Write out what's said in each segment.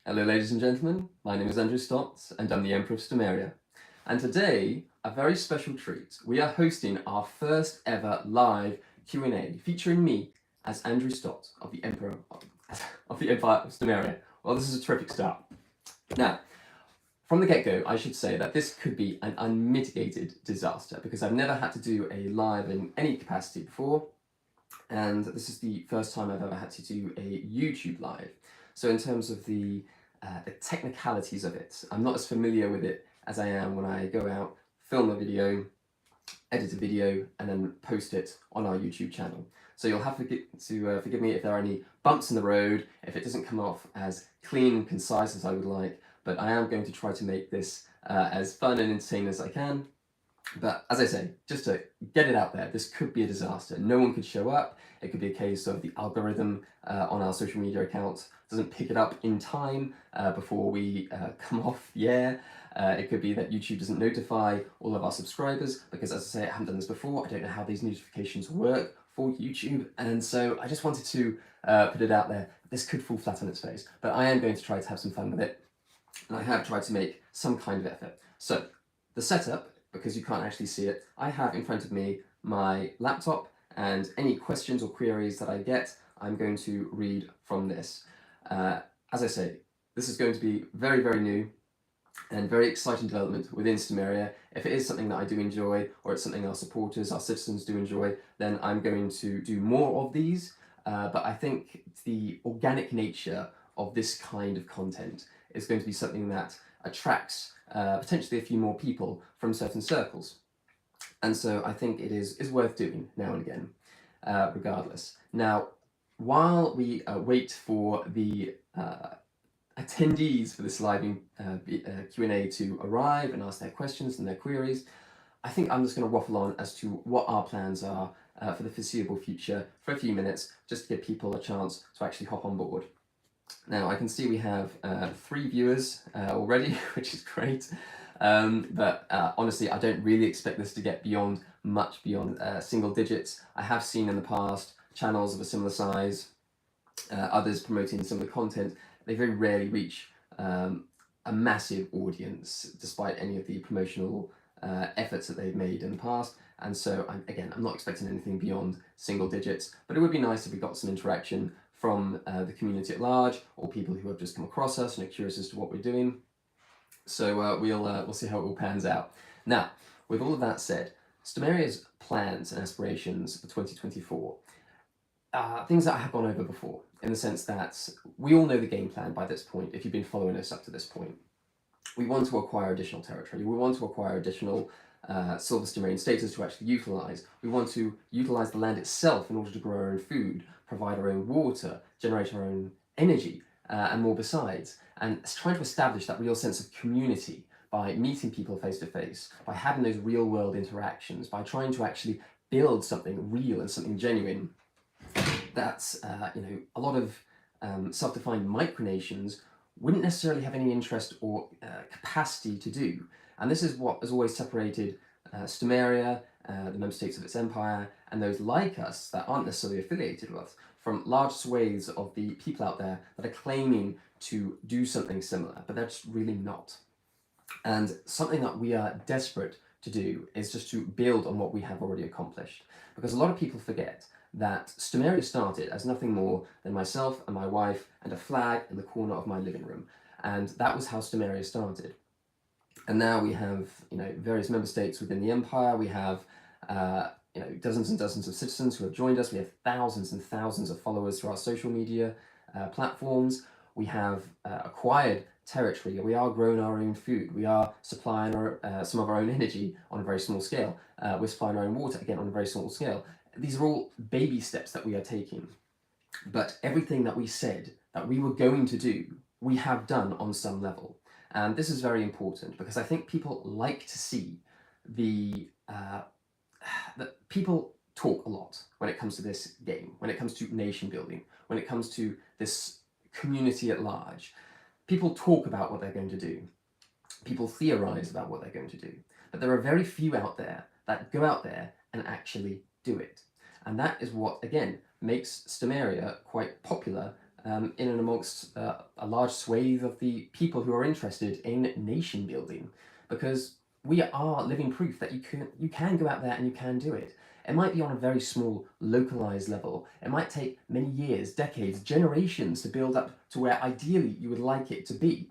Hello ladies and gentlemen, my name is Andrew Stotts and I'm the Emperor of Stomaria. And today, a very special treat. We are hosting our first ever live Q&A featuring me as Andrew Stott of the Emperor of the Empire of Stomaria. Well, this is a terrific start. Now, from the get-go, I should say that this could be an unmitigated disaster because I've never had to do a live in any capacity before, and this is the first time I've ever had to do a YouTube live. So in terms of the technicalities of it, I'm not as familiar with it as I am when I go out, film a video, edit a video, and then post it on our YouTube channel. So you'll have to forgive me if there are any bumps in the road, if it doesn't come off as clean and concise as I would like, but I am going to try to make this as fun and entertaining as I can. But as I say, just to get it out there, this could be a disaster. No one could show up. It could be a case of the algorithm on our social media accounts doesn't pick it up in time before we come off the air. It could be that YouTube doesn't notify all of our subscribers because, as I say, I haven't done this before. I don't know how these notifications work for YouTube, and so I just wanted to put it out there. This could fall flat on its face, but I am going to try to have some fun with it, and I have tried to make some kind of effort. So the setup, because you can't actually see it, I have in front of me my laptop, and any questions or queries that I get, I'm going to read from this. As I say, this is going to be very, very new and very exciting development within Stomaria. If it is something that I do enjoy, or it's something our supporters, our citizens do enjoy, then I'm going to do more of these. But I think the organic nature of this kind of content is going to be something that attracts potentially a few more people from certain circles. And so I think it is worth doing now and again, regardless. Now, while we wait for the attendees for this live Q&A to arrive and ask their questions and their queries, I think I'm just going to waffle on as to what our plans are for the foreseeable future for a few minutes, just to give people a chance to actually hop on board. Now, I can see we have 3 viewers already, which is great. But honestly, I don't really expect this to get much beyond single digits. I have seen in the past channels of a similar size, others promoting similar content. They very rarely reach a massive audience, despite any of the promotional efforts that they've made in the past. And so, I'm not expecting anything beyond single digits, but it would be nice if we got some interaction from the community at large, or people who have just come across us and are curious as to what we're doing. So we'll see how it all pans out. Now, with all of that said, Stomaria's plans and aspirations for 2024 things that I have gone over before, in the sense that we all know the game plan by this point, if you've been following us up to this point. We want to acquire additional territory. We want to acquire additional silver Stomarian status to actually utilise. We want to utilise the land itself in order to grow our own food, provide our own water, generate our own energy, and more besides. And trying to establish that real sense of community by meeting people face to face, by having those real world interactions, by trying to actually build something real and something genuine. That's, a lot of self-defined micronations wouldn't necessarily have any interest or capacity to do. And this is what has always separated Stomaria, the member states of its empire, and those like us that aren't necessarily affiliated with, from large swathes of the people out there that are claiming to do something similar, but they're just really not. And something that we are desperate to do is just to build on what we have already accomplished. Because a lot of people forget that Stomaria started as nothing more than myself and my wife and a flag in the corner of my living room. And that was how Stomaria started. And now we have, various member states within the empire. We have, dozens and dozens of citizens who have joined us. We have thousands and thousands of followers through our social media platforms. We have acquired territory. We are growing our own food. We are supplying some of our own energy on a very small scale. We're supplying our own water, again, on a very small scale. These are all baby steps that we are taking. But everything that we said that we were going to do, we have done on some level. And this is very important because I think people like to see that people talk a lot when it comes to this game, when it comes to nation building, when it comes to this community at large. People talk about what they're going to do. People theorize about what they're going to do. But there are very few out there that go out there and actually do it. And that is what, again, makes Stomaria quite popular in and amongst a large swathe of the people who are interested in nation building, because we are living proof that you can go out there and you can do it. It might be on a very small, localized level. It might take many years, decades, generations to build up to where ideally you would like it to be.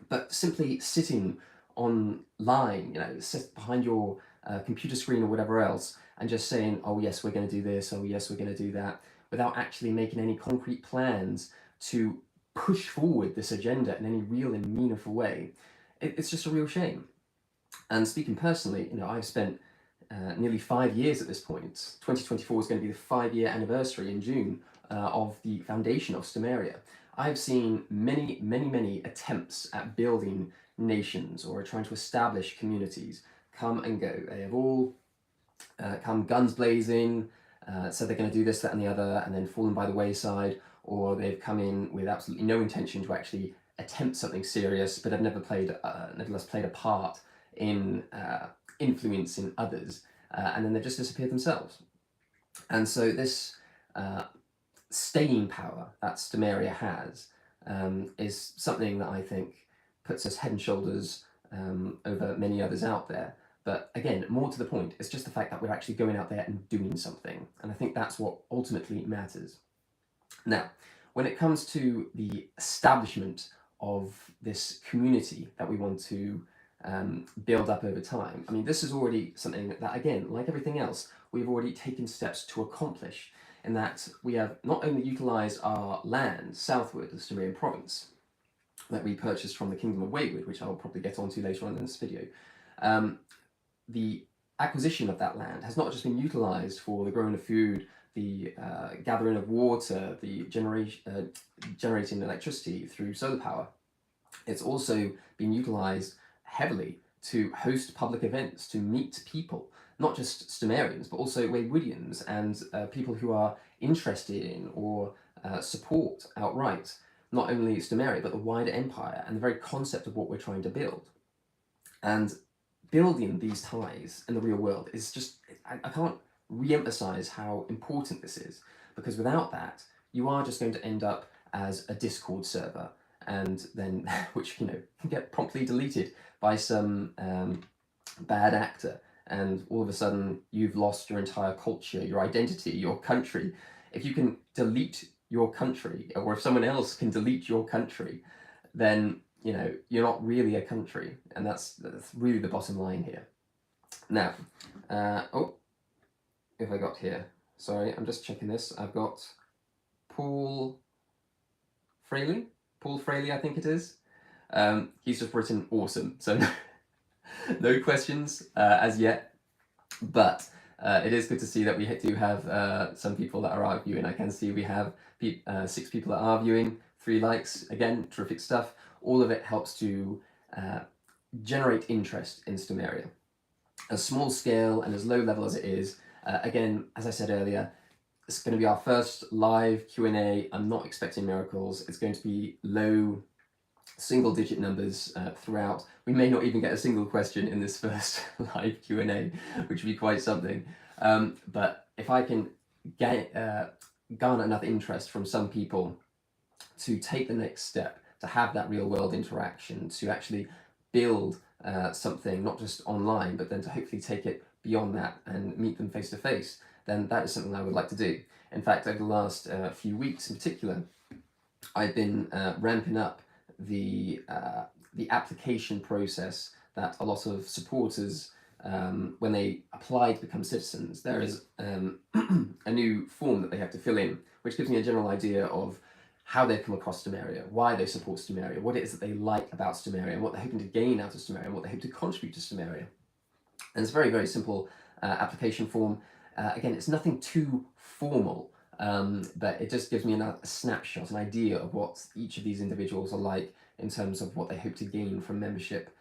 But simply sitting online, sit behind your computer screen or whatever else, and just saying, oh yes, we're going to do this, oh yes, we're going to do that, without actually making any concrete plans to push forward this agenda in any real and meaningful way, it's just a real shame. And speaking personally, I've spent nearly 5 years at this point. 2024 is going to be the 5-year anniversary in June of the foundation of Stomaria. I've seen many, many, many attempts at building nations or trying to establish communities come and go. They have all come guns blazing, said they're going to do this, that, and the other, and then fallen by the wayside, or they've come in with absolutely no intention to actually attempt something serious, but have nevertheless played a part in influencing others, and then they've just disappeared themselves. And so this staying power that Stomaria has is something that I think puts us head and shoulders over many others out there. But again, more to the point, it's just the fact that we're actually going out there and doing something. And I think that's what ultimately matters. Now, when it comes to the establishment of this community that we want to build up over time, I mean, this is already something that, again, like everything else, we've already taken steps to accomplish, in that we have not only utilised our land southward of the Sumerian province that we purchased from the Kingdom of Wayward, which I'll probably get onto later on in this video. The acquisition of that land has not just been utilised for the growing of food, the gathering of water, the generating electricity through solar power. It's also been utilised heavily to host public events, to meet people, not just Stomarians, but also Waywoodians and people who are interested in or support outright not only Stomaria, but the wider empire and the very concept of what we're trying to build. And building these ties in the real world is just, I can't re-emphasize how important this is, because without that, you are just going to end up as a Discord server, and then, which, can get promptly deleted by some bad actor, and all of a sudden you've lost your entire culture, your identity, your country. If you can delete your country, or if someone else can delete your country, then you're not really a country, and that's really the bottom line here. Now, if I got here, sorry, I'm just checking this. I've got Paul Fraley, I think it is. He's just written awesome, so no questions as yet, but it is good to see that we do have some people that are arguing. I can see we have 6 people that are viewing, 3 likes, again, terrific stuff. All of it helps to generate interest in Stomaria. As small scale and as low level as it is, again, as I said earlier, it's going to be our first live Q&A. I'm not expecting miracles. It's going to be low single-digit numbers throughout. We may not even get a single question in this first live Q&A, which would be quite something. But if I can garner enough interest from some people to take the next step, to have that real-world interaction, to actually build something, not just online, but then to hopefully take it beyond that and meet them face-to-face, then that is something I would like to do. In fact, over the last few weeks in particular, I've been ramping up the application process that a lot of supporters, when they apply to become citizens, there is a new form that they have to fill in, which gives me a general idea of how they've come across Stomaria, why they support Stomaria, what it is that they like about Stomaria, and what they're hoping to gain out of Stomaria, and what they hope to contribute to Stomaria. And it's a very, very simple application form. Again, it's nothing too formal, but it just gives me a snapshot, an idea of what each of these individuals are like in terms of what they hope to gain from membership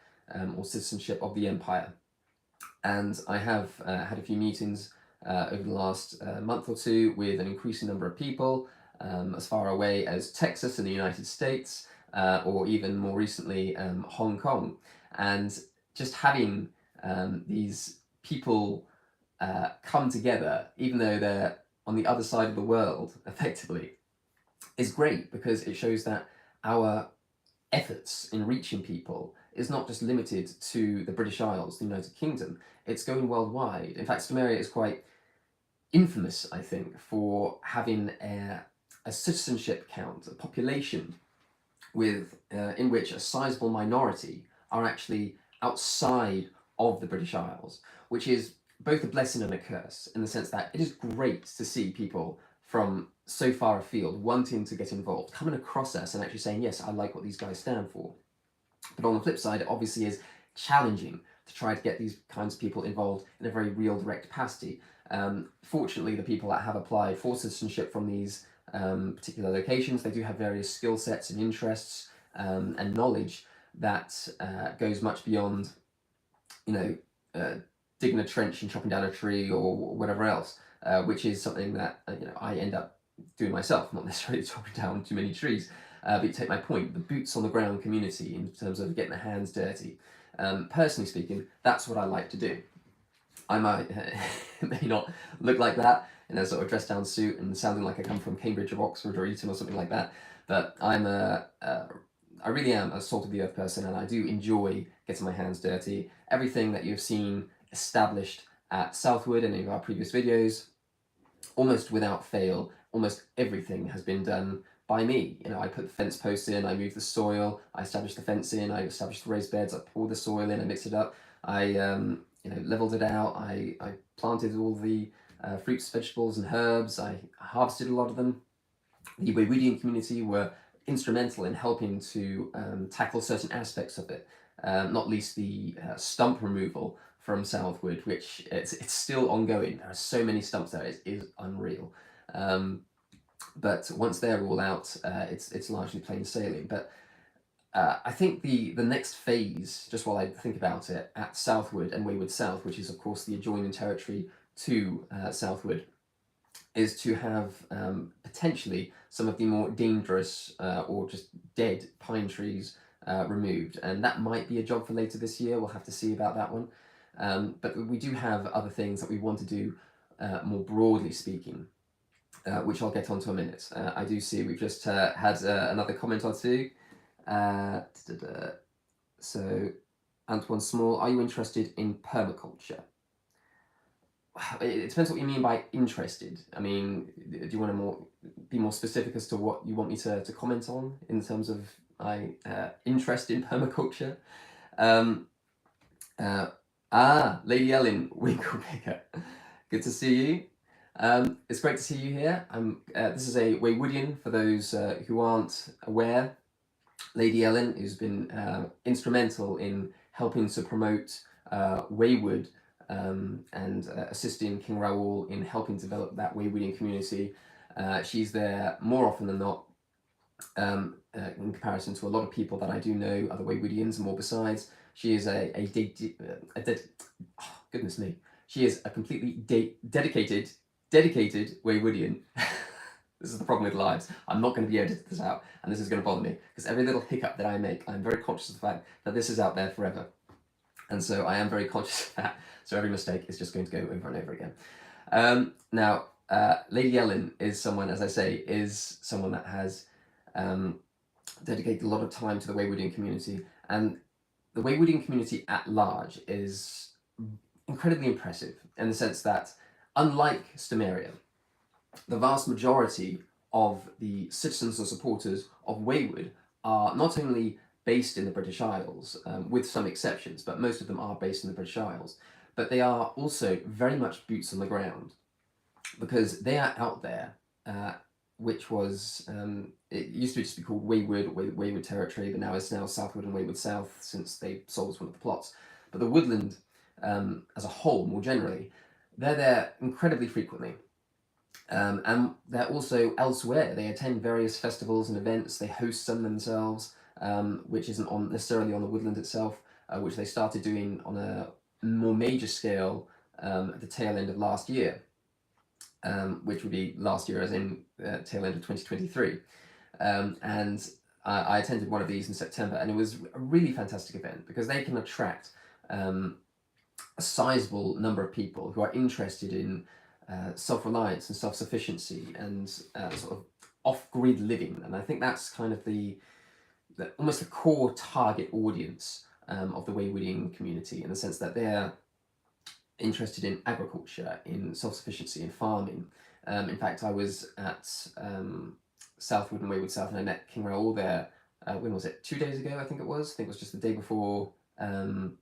or citizenship of the Empire. And I have had a few meetings over the last month or two with an increasing number of people, as far away as Texas in the United States, or even more recently Hong Kong. And just having these people come together, even though they're on the other side of the world, effectively, is great because it shows that our efforts in reaching people is not just limited to the British Isles, the United Kingdom, it's going worldwide. In fact, Stomaria is quite infamous, I think, for having a citizenship count, a population with in which a sizable minority are actually outside of the British Isles, which is both a blessing and a curse in the sense that it is great to see people from so far afield wanting to get involved, coming across us and actually saying, yes, I like what these guys stand for. But on the flip side, it obviously is challenging to try to get these kinds of people involved in a very real, direct capacity. Fortunately, the people that have applied for citizenship from these particular locations, they do have various skill sets and interests and knowledge that goes much beyond, you know, digging a trench and chopping down a tree or whatever else, which is something that I end up doing myself, not necessarily chopping down too many trees. But you take my point, the boots on the ground community in terms of getting their hands dirty. Personally speaking, that's what I like to do. I might may not look like that in a sort of dress down suit and sounding like I come from Cambridge or Oxford or Eton or something like that, but I really am a salt of the earth person, and I do enjoy getting my hands dirty. Everything that you've seen established at Southwood in any of our previous videos, almost without fail, almost everything has been done by me. I put the fence posts in, I moved the soil, I established the fence in, I established the raised beds, I poured the soil in, I mixed it up, I leveled it out, I planted all the fruits, vegetables and herbs, I harvested a lot of them. The Waywoodian community were instrumental in helping to tackle certain aspects of it, not least the stump removal from Southwood, which it's still ongoing. There are so many stumps there, it is unreal. But once they're all out, it's largely plain sailing. But I think the next phase, just while I think about it, at Southwood and Wayward South, which is of course the adjoining territory to Southwood, is to have potentially some of the more dangerous or just dead pine trees removed. And that might be a job for later this year. We'll have to see about that one. But we do have other things that we want to do more broadly speaking, which I'll get onto in a minute. I do see we've just had another comment or two. So, Antoine Small, are you interested in permaculture? It depends what you mean by interested. I mean, do you want to be more specific as to what you want me to comment on in terms of my interest in permaculture? Lady Ellen Winklepicker, good to see you. It's great to see you here. This is a Waywoodian, for those who aren't aware. Lady Ellen has been instrumental in helping to promote Waywood and assisting King Raoul in helping develop that Waywoodian community. She's there more often than not, in comparison to a lot of people that I do know, other Waywoodians and more besides. She is goodness me, she is a completely dedicated Waywoodian. This is the problem with lives. I'm not going to be able to edit this out, and this is going to bother me, because every little hiccup that I make, I'm very conscious of the fact that this is out there forever. And so I am very conscious of that, so every mistake is just going to go over and over again. Now, Lady Ellen is someone, as I say, that has dedicated a lot of time to the Waywoodian community, and the Waywoodian community at large is incredibly impressive in the sense that, unlike Stomaria, the vast majority of the citizens and supporters of Waywood are not only based in the British Isles, with some exceptions, but most of them are based in the British Isles, but they are also very much boots on the ground, because they are out there, which was, it used to just be called Waywood Territory, but now it's Southwood and Wayward South, since they sold one of the plots. But the woodland, as a whole, more generally, they're there incredibly frequently. And they're also elsewhere. They attend various festivals and events. They host some themselves, which isn't necessarily on the woodland itself, which they started doing on a more major scale at the tail end of last year, which would be last year as in tail end of 2023. And I attended one of these in September, and it was a really fantastic event because they can attract a sizable number of people who are interested in self-reliance and self-sufficiency and sort of off-grid living, and I think that's kind of almost the core target audience of the Waywoodian community, in the sense that they're interested in agriculture, in self-sufficiency, in farming. In fact, I was at Southwood and Wayward South, and I met King Raoul there. When was it? 2 days ago, I think it was. I think it was just the day before New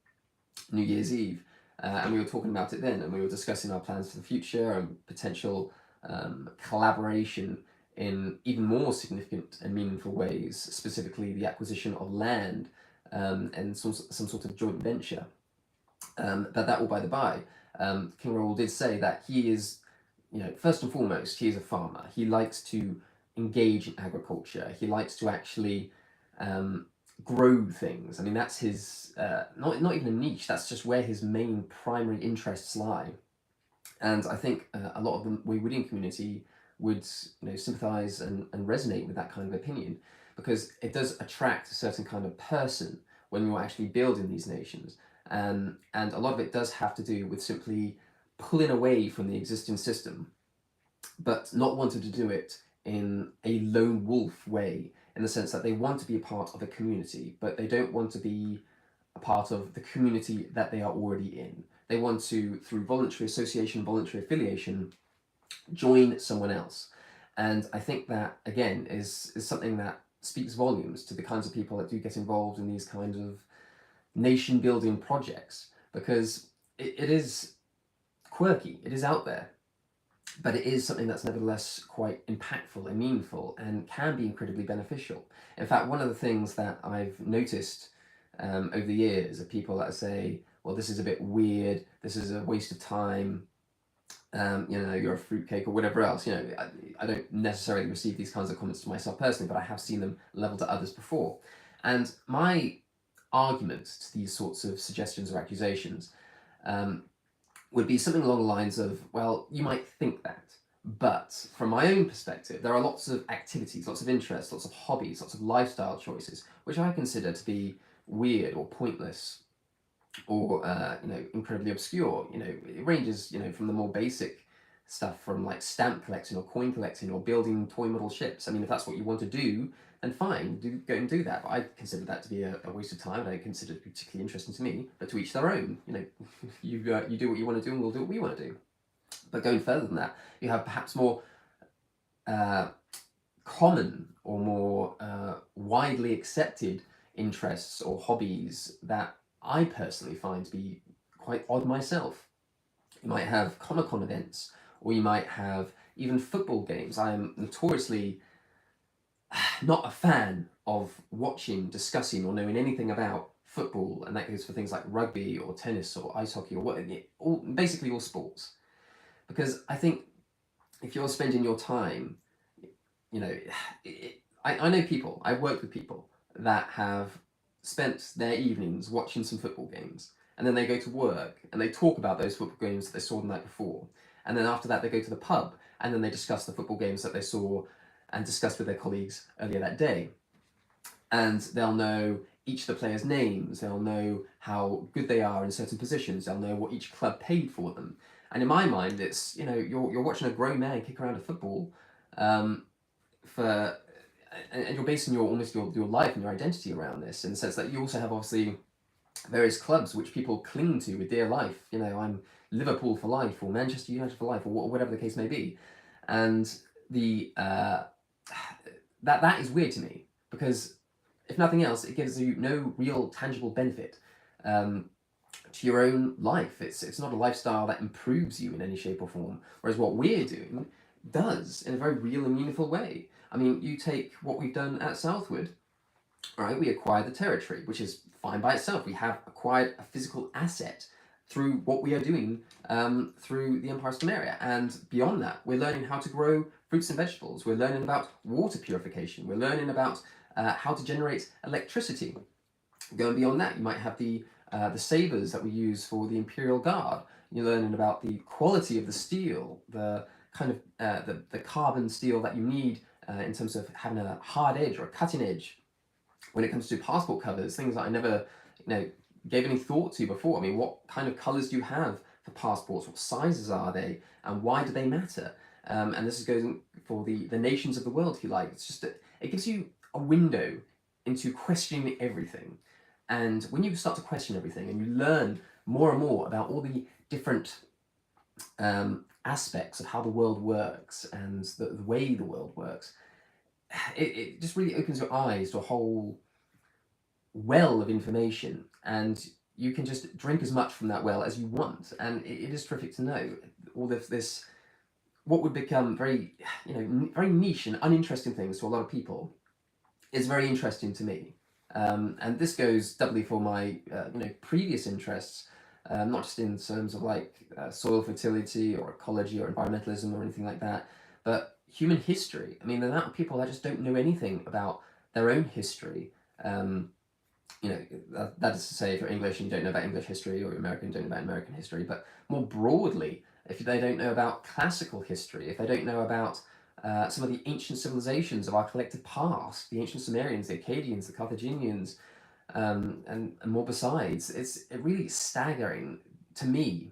Year's Eve. And we were talking about it then, and we were discussing our plans for the future and potential collaboration in even more significant and meaningful ways, specifically the acquisition of land and some sort of joint venture. But that all by the by, King Raoul did say that he is, first and foremost, he is a farmer. He likes to engage in agriculture. He likes to actually grow things. I mean, that's his, not even a niche, that's just where his main primary interests lie. And I think a lot of the Waywoodian community would sympathise and resonate with that kind of opinion, because it does attract a certain kind of person when you're actually building these nations. And a lot of it does have to do with simply pulling away from the existing system, but not wanting to do it in a lone wolf way, in the sense that they want to be a part of a community, but they don't want to be a part of the community that they are already in. They want to, through voluntary association, voluntary affiliation, join someone else. And I think that, again, is something that speaks volumes to the kinds of people that do get involved in these kinds of nation building projects, because it is quirky, it is out there, but it is something that's nevertheless quite impactful and meaningful and can be incredibly beneficial. In fact, one of the things that I've noticed over the years are people that say, well, this is a bit weird, this is a waste of time, you're a fruitcake or whatever else. I don't necessarily receive these kinds of comments to myself personally, but I have seen them leveled at others before. And my argument to these sorts of suggestions or accusations would be something along the lines of, well, you might think that, but from my own perspective, there are lots of activities, lots of interests, lots of hobbies, lots of lifestyle choices, which I consider to be weird or pointless or incredibly obscure. It ranges from the more basic stuff, from like stamp collecting or coin collecting or building toy model ships. I mean, if that's what you want to do, then fine, go and do that. But I consider that to be a waste of time. I don't consider it particularly interesting to me. But to each their own. You do what you want to do, and we'll do what we want to do. But going further than that, you have perhaps more common or more widely accepted interests or hobbies that I personally find to be quite odd myself. You might have Comic-Con events, or you might have even football games. I am notoriously not a fan of watching, discussing, or knowing anything about football, and that goes for things like rugby or tennis or ice hockey or basically all sports. Because I think if you're spending your time, I know people, I've worked with people that have spent their evenings watching some football games, and then they go to work and they talk about those football games that they saw the night before, and then after that they go to the pub and then they discuss the football games that they saw and discussed with their colleagues earlier that day. And they'll know each of the players' names, they'll know how good they are in certain positions, they'll know what each club paid for them. And in my mind, it's, you're watching a grown man kick around a football and you're basing your life and your identity around this, in the sense that you also have obviously various clubs which people cling to with dear life. I'm Liverpool for life, or Manchester United for life, or whatever the case may be. And that is weird to me, because if nothing else, it gives you no real tangible benefit to your own life. It's not a lifestyle that improves you in any shape or form, whereas what we're doing does, in a very real and meaningful way. I mean, you take what we've done at Southwood, right? We acquired the territory, which is fine by itself. We have acquired a physical asset through what we are doing through the Empire of Stomaria. And beyond that, we're learning how to grow fruits and vegetables. We're learning about water purification. We're learning about how to generate electricity. Going beyond that, you might have the sabers that we use for the Imperial Guard. You're learning about the quality of the steel, the kind of the carbon steel that you need in terms of having a hard edge or a cutting edge. When it comes to passport covers, things that I never gave any thought to before. I mean, what kind of colours do you have for passports? What sizes are they? And why do they matter? And this is going for the nations of the world, if you like. It's just that it gives you a window into questioning everything. And when you start to question everything and you learn more and more about all the different aspects of how the world works and the way the world works, it just really opens your eyes to a whole well of information, and you can just drink as much from that well as you want. And it is terrific to know all of this, what would become very, very niche and uninteresting things to a lot of people is very interesting to me. And this goes doubly for my previous interests, not just in terms of like soil fertility or ecology or environmentalism or anything like that, but human history. I mean, the amount of people that just don't know anything about their own history. That is to say, if you're English and you don't know about English history, or you're American and don't know about American history, but more broadly, if they don't know about classical history, if they don't know about some of the ancient civilizations of our collective past, the ancient Sumerians, the Akkadians, the Carthaginians, and more besides, it's really staggering to me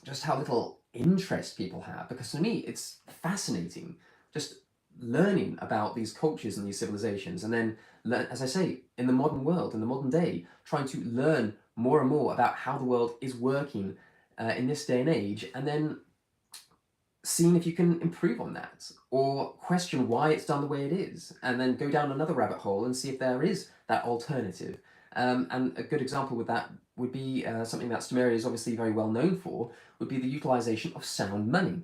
just how little interest people have, because to me it's fascinating just learning about these cultures and these civilizations, and then as I say, in the modern world, in the modern day, trying to learn more and more about how the world is working in this day and age, and then seeing if you can improve on that or question why it's done the way it is, and then go down another rabbit hole and see if there is that alternative. And a good example with that would be something that Stomaria is obviously very well known for, would be the utilization of sound money.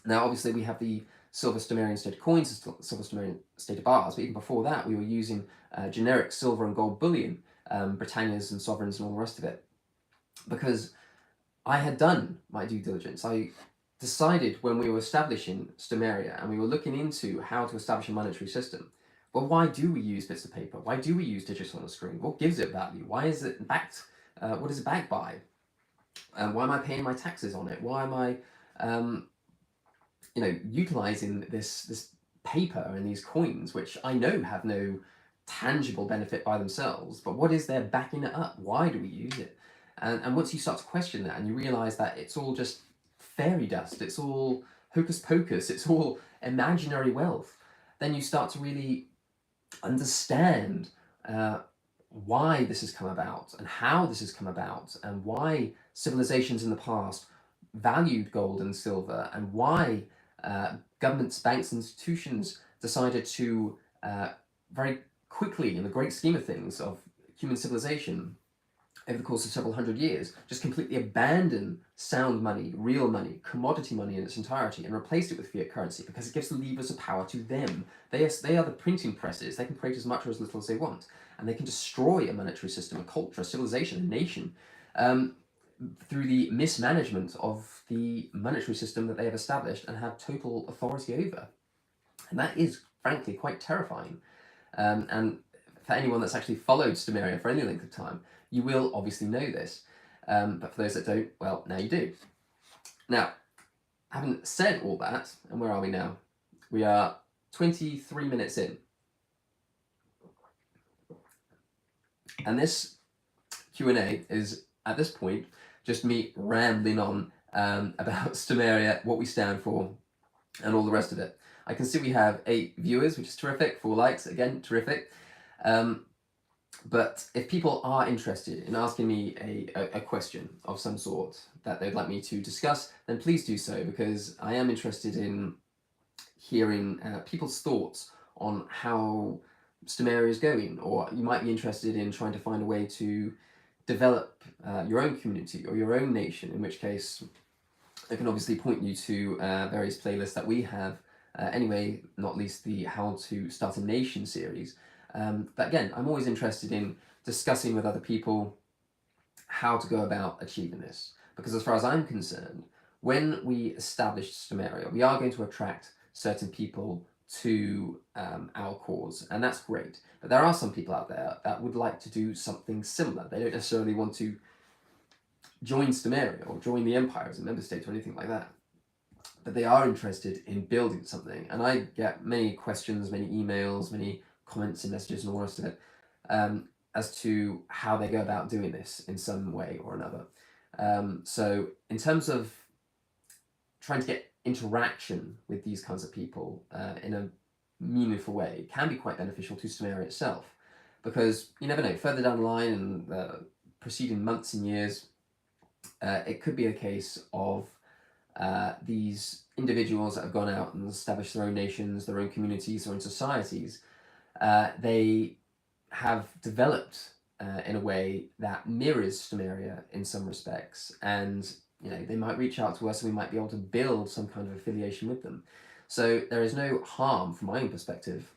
Now, obviously, we have the silver Stomarian state coins, silver Stomarian state bars, but even before that, we were using generic silver and gold bullion, Britannias and sovereigns and all the rest of it. Because I had done my due diligence. I decided when we were establishing Stomaria and we were looking into how to establish a monetary system, well, why do we use bits of paper? Why do we use digital on a screen? What gives it value? Why is it backed? What is it backed by? Why am I paying my taxes on it? Why am I, utilizing this paper and these coins, which I know have no tangible benefit by themselves, but what is there backing it up? Why do we use it? And once you start to question that and you realize that it's all just fairy dust, it's all hocus pocus, it's all imaginary wealth, then you start to really understand why this has come about and how this has come about, and why civilizations in the past valued gold and silver, and why governments, banks, institutions decided to very quickly, in the great scheme of things of human civilization, over the course of several hundred years, just completely abandon sound money, real money, commodity money in its entirety, and replace it with fiat currency, because it gives the levers of power to them. They are the printing presses. They can create as much or as little as they want, and they can destroy a monetary system, a culture, a civilization, a nation, through the mismanagement of the monetary system that they have established and have total authority over. And that is, frankly, quite terrifying. And for anyone that's actually followed Stomaria for any length of time, you will obviously know this. But for those that don't, well, now you do. Now, having said all that, and where are we now? We are 23 minutes in. And this Q&A is, at this point, just me rambling on about Stomaria, what we stand for, and all the rest of it. I can see we have 8 viewers, which is terrific, 4 likes, again, terrific. But if people are interested in asking me a question of some sort that they'd like me to discuss, then please do so, because I am interested in hearing people's thoughts on how Stomaria is going, or you might be interested in trying to find a way to develop your own community or your own nation, in which case I can obviously point you to various playlists that we have anyway, not least the How to Start a Nation series. But again, I'm always interested in discussing with other people how to go about achieving this. Because as far as I'm concerned, when we established Stomaria, we are going to attract certain people to our cause, and that's great. But there are some people out there that would like to do something similar. They don't necessarily want to join Stomaria or join the Empire as a member state or anything like that, but they are interested in building something. And I get many questions, many emails, many comments and messages and all the rest of it as to how they go about doing this in some way or another. So in terms of trying to get interaction with these kinds of people in a meaningful way can be quite beneficial to Stomaria itself, because you never know, further down the line in the preceding months and years, it could be a case of these individuals that have gone out and established their own nations, their own communities, their own societies. They have developed in a way that mirrors Stomaria in some respects, and they might reach out to us and we might be able to build some kind of affiliation with them. So there is no harm, from my own perspective,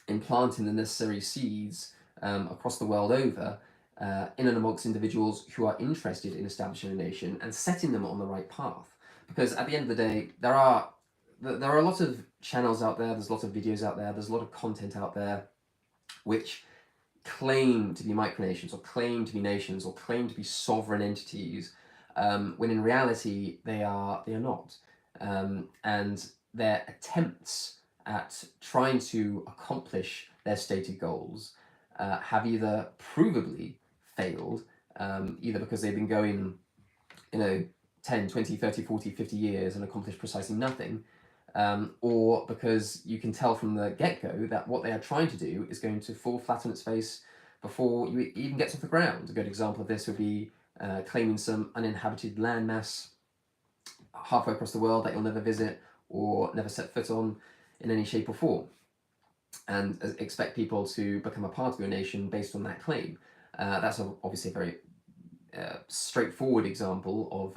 in planting the necessary seeds across the world over in and amongst individuals who are interested in establishing a nation and setting them on the right path. Because at the end of the day, there are a lot of channels out there, there's a lot of videos out there, there's a lot of content out there which claim to be micronations, or claim to be nations, or claim to be sovereign entities, when in reality they are not. And their attempts at trying to accomplish their stated goals have either provably failed, either because they've been going 10, 20, 30, 40, 50 years and accomplished precisely nothing, or because you can tell from the get-go that what they are trying to do is going to fall flat on its face before you even gets off the ground. A good example of this would be claiming some uninhabited landmass halfway across the world that you'll never visit or never set foot on in any shape or form, and expect people to become a part of your nation based on that claim. That's obviously a very straightforward example of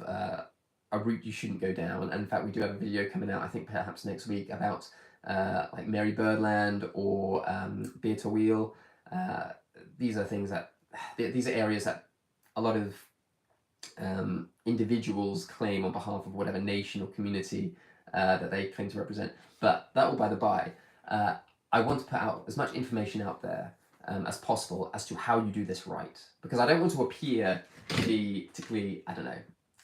a route you shouldn't go down. And in fact, we do have a video coming out, I think perhaps next week, about like Mary Birdland or Beata Wheel. These are things that, these are areas that a lot of individuals claim on behalf of whatever nation or community that they claim to represent. But that all by the by. I want to put out as much information out there as possible as to how you do this right, because I don't want to appear to be particularly, I don't know,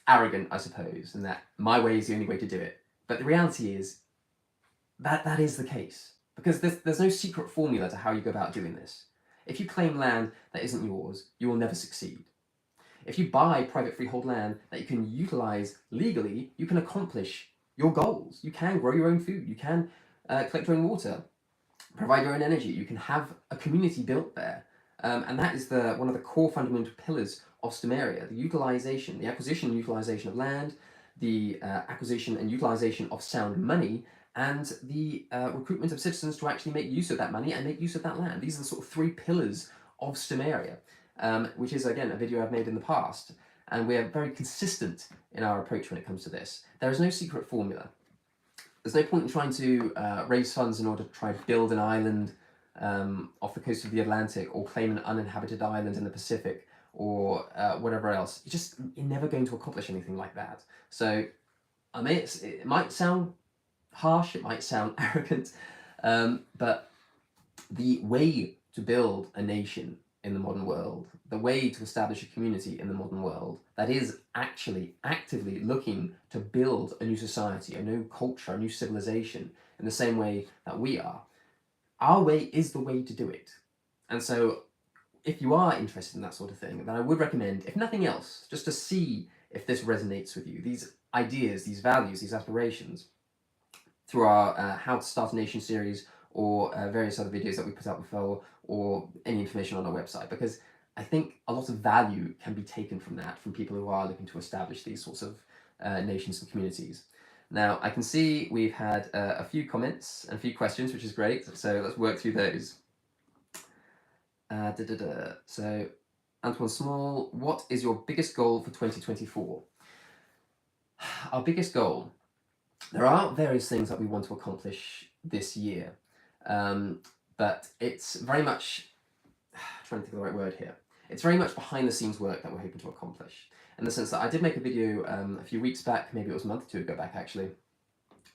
arrogant, I suppose, and that my way is the only way to do it. But the reality is that is the case, because there's no secret formula to how you go about doing this. If you claim land that isn't yours, you will never succeed. If you buy private freehold land that you can utilize legally, you can accomplish your goals. You can grow your own food, you can collect your own water, provide your own energy, you can have a community built there. And that is one of the core fundamental pillars of Stomaria: the utilization, the acquisition and utilization of land, the acquisition and utilization of sound money, and the recruitment of citizens to actually make use of that money and make use of that land. These are the sort of three pillars of Stomaria, which is, again, a video I've made in the past. And we're very consistent in our approach when it comes to this. There is no secret formula. There's no point in trying to raise funds in order to try to build an island off the coast of the Atlantic, or claim an uninhabited island in the Pacific, or whatever else. You're never going to accomplish anything like that. So it might sound harsh, it might sound arrogant, but the way to build a nation in the modern world, the way to establish a community in the modern world that is actually actively looking to build a new society, a new culture, a new civilization, in the same way that we are, our way is the way to do it. And so if you are interested in that sort of thing, then I would recommend, if nothing else, just to see if this resonates with you, these ideas, these values, these aspirations, through our How to Start a Nation series, or various other videos that we put out before, or any information on our website, because I think a lot of value can be taken from that, from people who are looking to establish these sorts of nations and communities. Now, I can see we've had a few comments and a few questions, which is great, so let's work through those. So, Antoine Small, what is your biggest goal for 2024? Our biggest goal, there are various things that we want to accomplish this year, but it's very much, trying to think of the right word here, it's very much behind the scenes work that we're hoping to accomplish, in the sense that I did make a video a few weeks back, maybe it was a month or two ago back actually,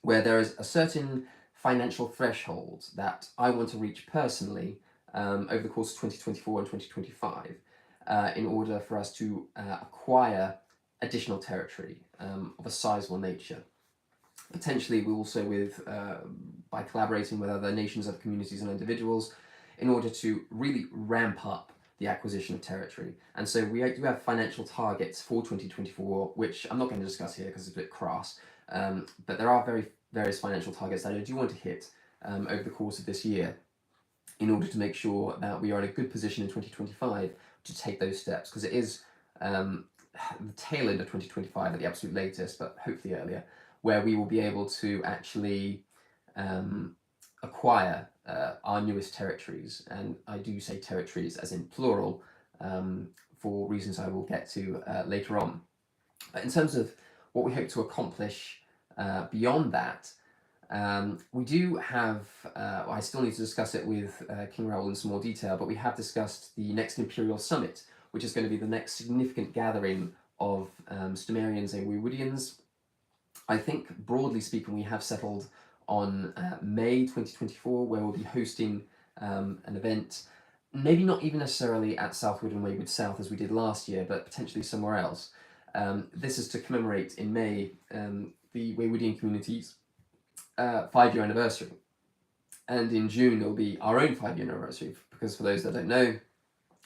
where there is a certain financial threshold that I want to reach personally over the course of 2024 and 2025 in order for us to acquire additional territory of a sizable nature. Potentially we also by collaborating with other nations, other communities and individuals, in order to really ramp up the acquisition of territory. And so we do have financial targets for 2024, which I'm not going to discuss here because it's a bit crass, But there are various financial targets that I do want to hit over the course of this year in order to make sure that we are in a good position in 2025 to take those steps, because it is the tail end of 2025 at the absolute latest, but hopefully earlier, where we will be able to actually acquire our newest territories. And I do say territories as in plural for reasons I will get to later on. But in terms of what we hope to accomplish beyond that, we do have, I still need to discuss it with King Raoul in some more detail, but we have discussed the next Imperial Summit, which is going to be the next significant gathering of Stomarians and Wewoodians. I think, broadly speaking, we have settled on May 2024, where we'll be hosting an event, maybe not even necessarily at Southwood and Wayward South as we did last year, but potentially somewhere else. This is to commemorate in May the Waywoodian community's 5-year anniversary. And in June, it'll be our own 5-year anniversary, because for those that don't know,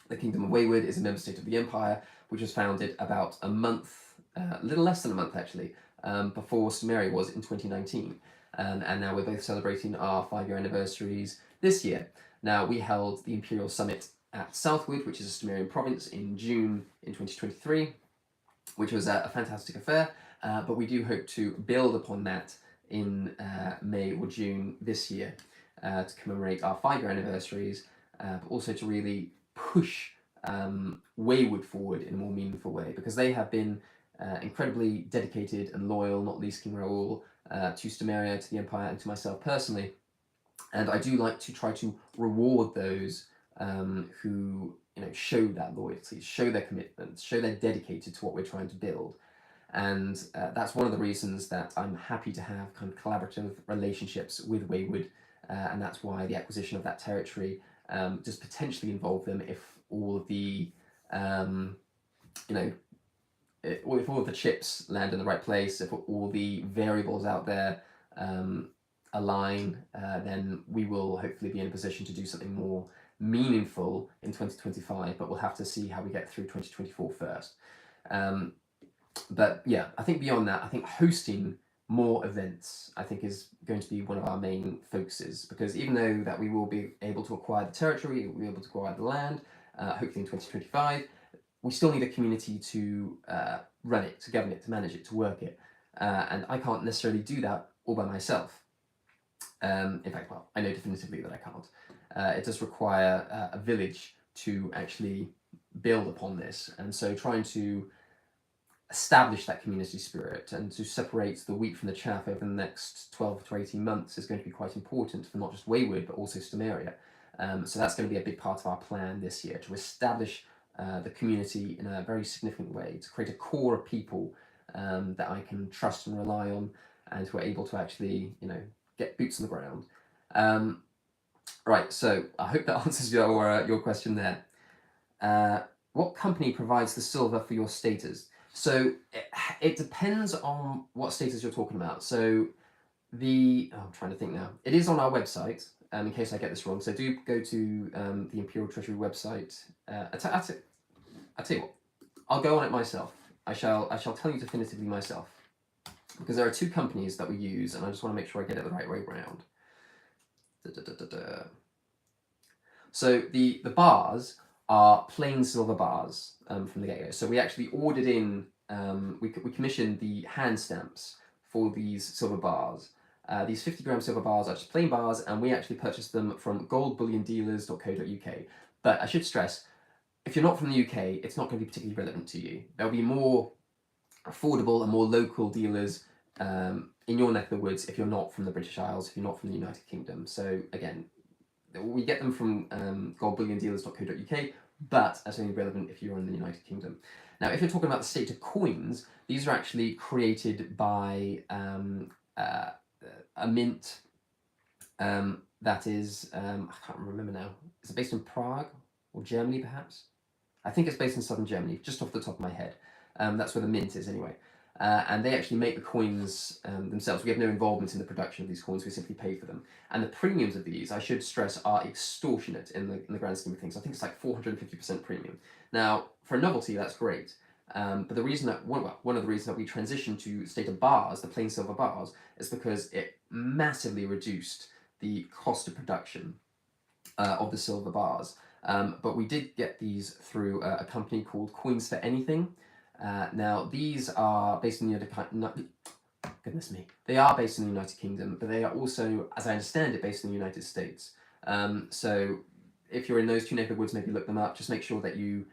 the Kingdom of Wayward is a member state of the Empire, which was founded about a month, a little less than a month actually, before Stomaria was in 2019. And now we're both celebrating our 5-year anniversaries this year. Now, we held the Imperial Summit at Southwood, which is a Stomarian province, in June in 2023, which was a fantastic affair, but we do hope to build upon that in May or June this year to commemorate our 5-year anniversaries, but also to really push Wayward forward in a more meaningful way, because they have been incredibly dedicated and loyal, not least King Raoul, to Stomaria, to the Empire, and to myself personally. And I do like to try to reward those who show that loyalty, show their commitment, show they're dedicated to what we're trying to build. And that's one of the reasons that I'm happy to have kind of collaborative relationships with Wayward, and that's why the acquisition of that territory does potentially involve them if all of the if all of the chips land in the right place, if all the variables out there align, then we will hopefully be in a position to do something more meaningful in 2025, but we'll have to see how we get through 2024 first. But yeah, I think beyond that, I think hosting more events, I think, is going to be one of our main focuses, because even though that we will be able to acquire the territory, we'll be able to acquire the land, hopefully in 2025, we still need a community to run it, to govern it, to manage it, to work it. And I can't necessarily do that all by myself. In fact, well, I know definitively that I can't. It does require a village to actually build upon this. And so trying to establish that community spirit and to separate the wheat from the chaff over the next 12 to 18 months is going to be quite important for not just Wayward, but also Stomaria. So that's going to be a big part of our plan this year, to establish the community in a very significant way, to create a core of people that I can trust and rely on, and who are able to actually, get boots on the ground. Right, so I hope that answers your question there. What company provides the silver for your status? So it depends on what status you're talking about. So I'm trying to think now. It is on our website, in case I get this wrong. So do go to the Imperial Treasury website. I tell you what, I'll go on it myself. I shall tell you definitively myself, because there are 2 companies that we use, and I just want to make sure I get it the right way around. So the bars are plain silver bars from the get-go. So we actually ordered in, we commissioned the hand stamps for these silver bars. These 50-gram silver bars are just plain bars, and we actually purchased them from goldbulliondealers.co.uk. But I should stress, if you're not from the UK, it's not going to be particularly relevant to you. There'll be more affordable and more local dealers in your neck of the woods if you're not from the British Isles, if you're not from the United Kingdom. So again, we get them from goldbulliondealers.co.uk, but that's only relevant if you're in the United Kingdom. Now, if you're talking about the state of coins, these are actually created by a mint that is, I can't remember now. Is it based in Prague or Germany, perhaps? I think it's based in southern Germany, just off the top of my head. That's where the mint is, anyway. And they actually make the coins themselves. We have no involvement in the production of these coins, we simply pay for them. And the premiums of these, I should stress, are extortionate in the grand scheme of things. I think it's like 450% premium. Now, for a novelty, that's great. But the reason that one of the reasons that we transitioned to state of bars, the plain silver bars, is because it massively reduced the cost of production of the silver bars. But we did get these through a company called Coins for Anything. Now these are based in the goodness me, they are based in the United Kingdom, but they are also, as I understand it, based in the United States. So if you're in those two neck of the woods, maybe look them up. Just make sure that you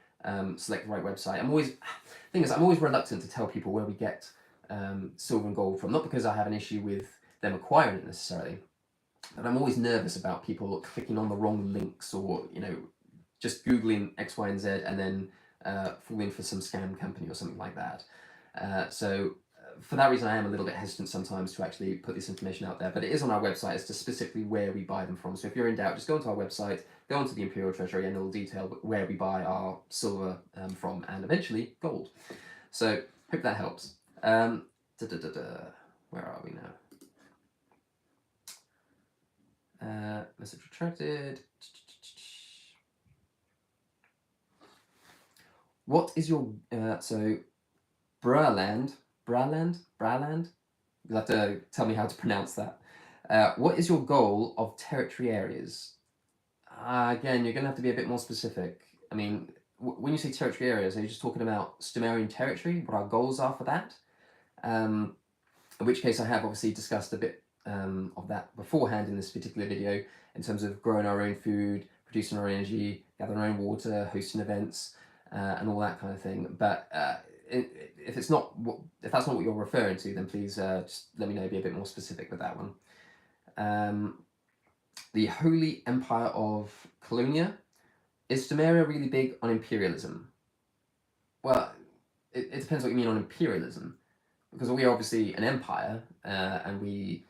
select the right website. I'm always reluctant to tell people where we get silver and gold from, not because I have an issue with them acquiring it necessarily, but I'm always nervous about people clicking on the wrong links, or just Googling X, Y, and Z and then falling for some scam company or something like that. So for that reason, I am a little bit hesitant sometimes to actually put this information out there, but it is on our website as to specifically where we buy them from. So if you're in doubt, just go onto our website, go onto the Imperial Treasury, and it'll detail where we buy our silver from, and eventually gold. So hope that helps. Where are we now? Message retracted. What is your so Braland? You'll have to tell me how to pronounce that. What is your goal of territory areas? Again, you're going to have to be a bit more specific. I mean, when you say territory areas, are you just talking about Stomarian territory? What our goals are for that? In which case, I have obviously discussed a bit of that beforehand in this particular video, in terms of growing our own food, producing our energy, gathering our own water, hosting events, and all that kind of thing. But if that's not what you're referring to, then please just let me know. Be a bit more specific with that one. The Holy Empire of Colonia. Is Stomaria really big on imperialism? Well, it depends what you mean on imperialism, because we are obviously an empire, and we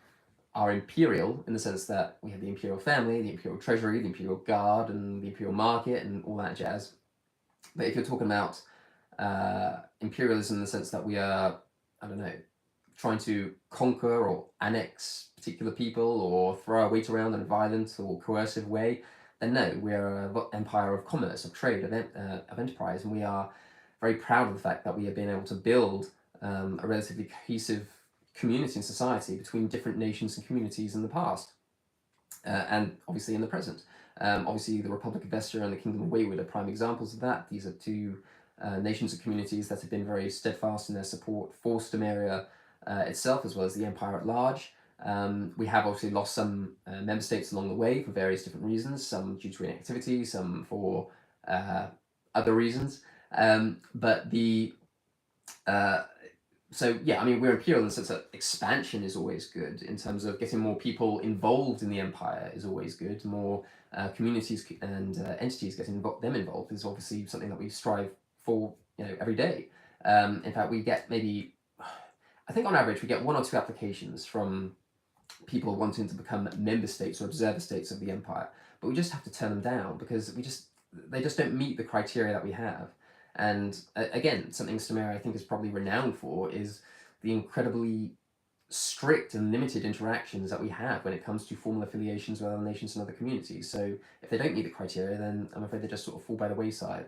are imperial in the sense that we have the imperial family, the imperial treasury, the imperial guard, and the imperial market, and all that jazz. But if you're talking about imperialism in the sense that we are, I don't know, trying to conquer or annex particular people, or throw our weight around in a violent or coercive way, then no, we are an empire of commerce, of trade, of enterprise, and we are very proud of the fact that we have been able to build a relatively cohesive community and society between different nations and communities in the past, and obviously in the present. Obviously, the Republic of Vestia and the Kingdom of Wayward are prime examples of that. These are two nations and communities that have been very steadfast in their support for Stomaria itself, as well as the Empire at large. We have obviously lost some member states along the way for various different reasons, some due to inactivity, some for other reasons. But the so yeah, I mean, we're imperial in the sense that expansion is always good, in terms of getting more people involved in the empire is always good. More communities and entities getting them involved is obviously something that we strive for, every day. In fact, we get maybe, I think on average, we get 1 or 2 applications from people wanting to become member states or observer states of the empire, but we just have to turn them down because they just don't meet the criteria that we have. And again, something Stomaria I think is probably renowned for is the incredibly strict and limited interactions that we have when it comes to formal affiliations with other nations and other communities. So if they don't meet the criteria, then I'm afraid they just sort of fall by the wayside,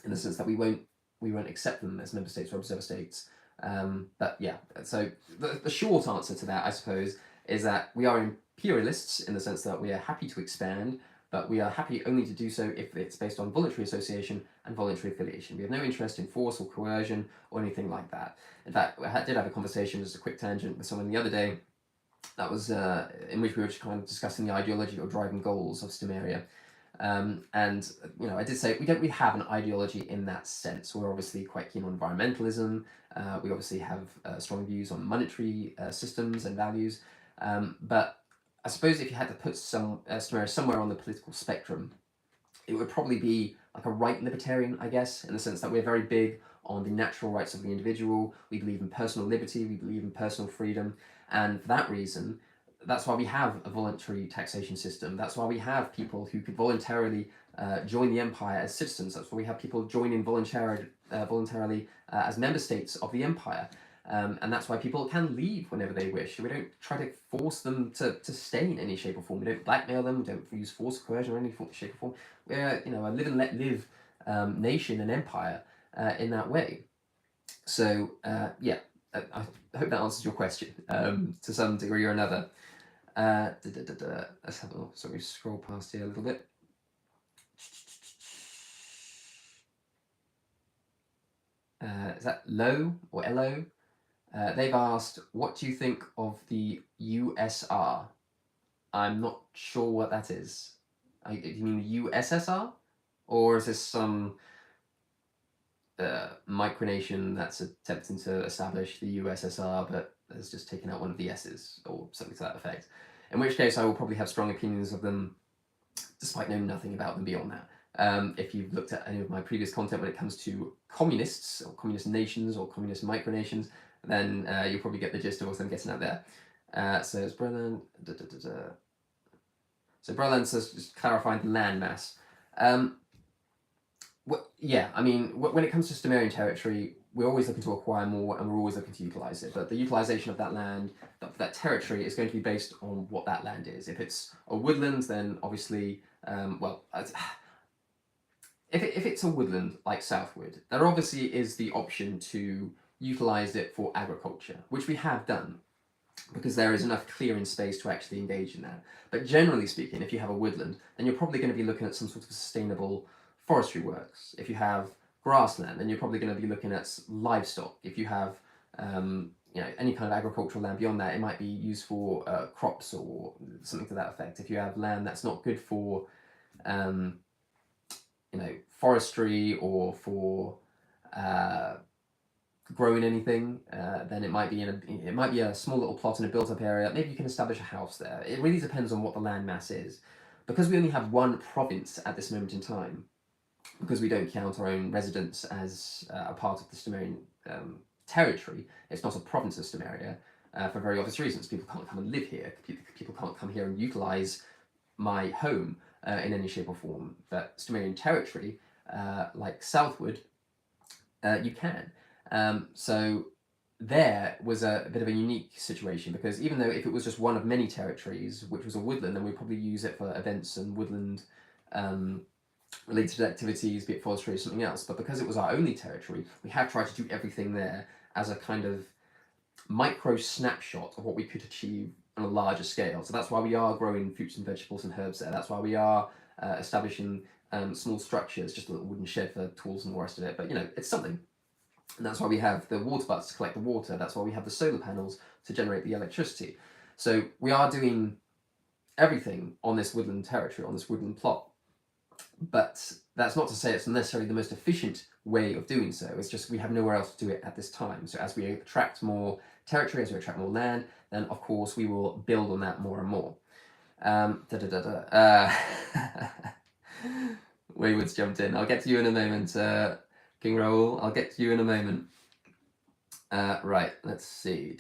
in the sense that we won't accept them as member states or observer states. But yeah, so the short answer to that, I suppose, is that we are imperialists in the sense that we are happy to expand, but we are happy only to do so if it's based on voluntary association and voluntary affiliation. We have no interest in force or coercion or anything like that. In fact, I did have a conversation, just a quick tangent, with someone the other day, that was in which we were just kind of discussing the ideology or driving goals of Stomaria. And I did say we don't really have an ideology in that sense. We're obviously quite keen on environmentalism. We obviously have strong views on monetary systems and values. But I suppose if you had to put Stomaria somewhere on the political spectrum, it would probably be like a right libertarian, I guess, in the sense that we're very big on the natural rights of the individual. We believe in personal liberty. We believe in personal freedom. And for that reason, that's why we have a voluntary taxation system. That's why we have people who could voluntarily join the empire as citizens. That's why we have people joining voluntarily as member states of the empire. And that's why people can leave whenever they wish. We don't try to force them to stay in any shape or form. We don't blackmail them. We don't use force, coercion, or any shape or form. We're a live and let live nation and empire. in that way. So yeah, I hope that answers your question to some degree or another. Let's have a look. Sorry, scroll past here a little bit. Is that Lo or Elo? They've asked, what do you think of the USR? I'm not sure what that is. Do you mean the USSR? Or is this some micronation that's attempting to establish the USSR but has just taken out one of the S's or something to that effect? In which case I will probably have strong opinions of them despite knowing nothing about them beyond that. If you've looked at any of my previous content when it comes to communists or communist nations or communist micronations, then you'll probably get the gist of what I'm getting at there. So it's Breland. So Breland says, just clarifying the landmass. Yeah, I mean, when it comes to Stomerian territory, we're always looking to acquire more and we're always looking to utilize it. But the utilization of that land, that territory, is going to be based on what that land is. If it's a woodland, then obviously, if it's a woodland like Southwood, there obviously is the option to utilize it for agriculture, which we have done, because there is enough clearing space to actually engage in that. But generally speaking, if you have a woodland, then you're probably going to be looking at some sort of sustainable forestry works. If you have grassland, then you're probably going to be looking at livestock. If you have any kind of agricultural land beyond that, it might be used for crops or something to that effect. If you have land that's not good for forestry or for growing anything, then it might be a small little plot in a built-up area. Maybe you can establish a house there. It really depends on what the land mass is. Because we only have one province at this moment in time, because we don't count our own residents as a part of the Stomerian territory, it's not a province of Stomaria, for very obvious reasons. People can't come and live here. People can't come here and utilize my home in any shape or form. But Stomerian territory, like Southwood, you can. So there was a bit of a unique situation, because even though if it was just one of many territories, which was a woodland, then we'd probably use it for events and woodland related activities, be it forestry or something else. But because it was our only territory, we have tried to do everything there as a kind of micro snapshot of what we could achieve on a larger scale. So that's why we are growing fruits and vegetables and herbs there. That's why we are establishing small structures, just a little wooden shed for tools and all the rest of it. But it's something. And that's why we have the water butts to collect the water. That's why we have the solar panels to generate the electricity. So we are doing everything on this woodland territory, on this woodland plot. But that's not to say it's necessarily the most efficient way of doing so. It's just we have nowhere else to do it at this time. So as we attract more territory, as we attract more land, then of course we will build on that more and more. Wayward's jumped in. I'll get to you in a moment, King Raoul. I'll get to you in a moment. Right, let's see.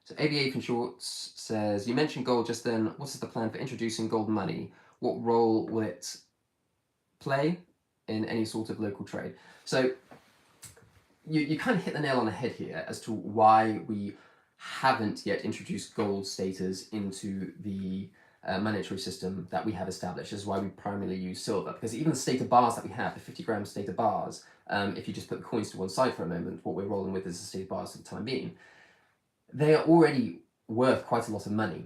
So Aviation Shorts says, you mentioned gold just then. What is the plan for introducing gold money? What role will it play in any sort of local trade? So you kind of hit the nail on the head here as to why we haven't yet introduced gold status into the monetary system that we have established. This is why we primarily use silver, because even the stater bars that we have, the 50-gram stater bars, if you just put the coins to one side for a moment, what we're rolling with is the stater bars for the time being. They are already worth quite a lot of money,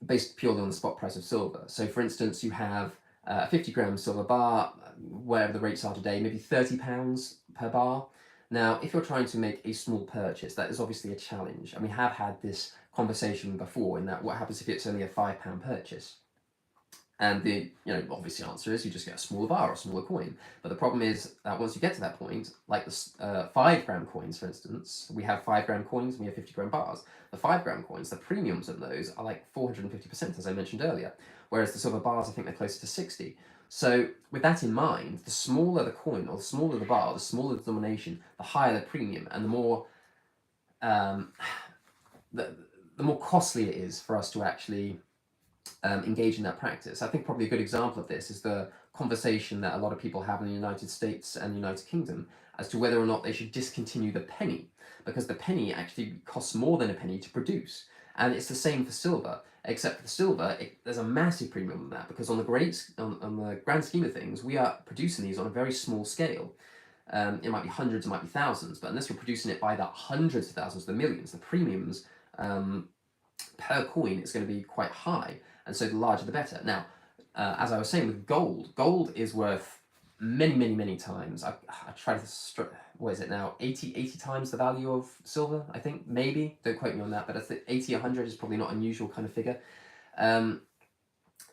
based purely on the spot price of silver. So for instance, you have a 50-gram silver bar, wherever the rates are today, maybe £30 per bar. Now, if you're trying to make a small purchase, that is obviously a challenge. And we have had this conversation before, in that what happens if it's only a £5 purchase? And the obvious answer is you just get a smaller bar or a smaller coin. But the problem is that once you get to that point, like the 5-gram coins, for instance, we have 5-gram coins and we have 50-gram bars. The 5-gram coins, the premiums on those are like 450%, as I mentioned earlier. Whereas the silver bars, I think they're closer to 60. So with that in mind, the smaller the coin or the smaller the bar, the smaller the denomination, the higher the premium, and the more costly it is for us to actually engage in that practice. I think probably a good example of this is the conversation that a lot of people have in the United States and the United Kingdom as to whether or not they should discontinue the penny, because the penny actually costs more than a penny to produce. And it's the same for silver. Except for the silver, there's a massive premium on that, because on the grand scheme of things, we are producing these on a very small scale. It might be hundreds, it might be thousands, but unless we're producing it by the hundreds of thousands, the millions, the premiums per coin is going to be quite high, and so the larger the better. Now, as I was saying with gold, gold is worth many times. I try to, what is it now, 80 times the value of silver, I think, maybe, don't quote me on that, but I think 80, 100 is probably not an unusual kind of figure.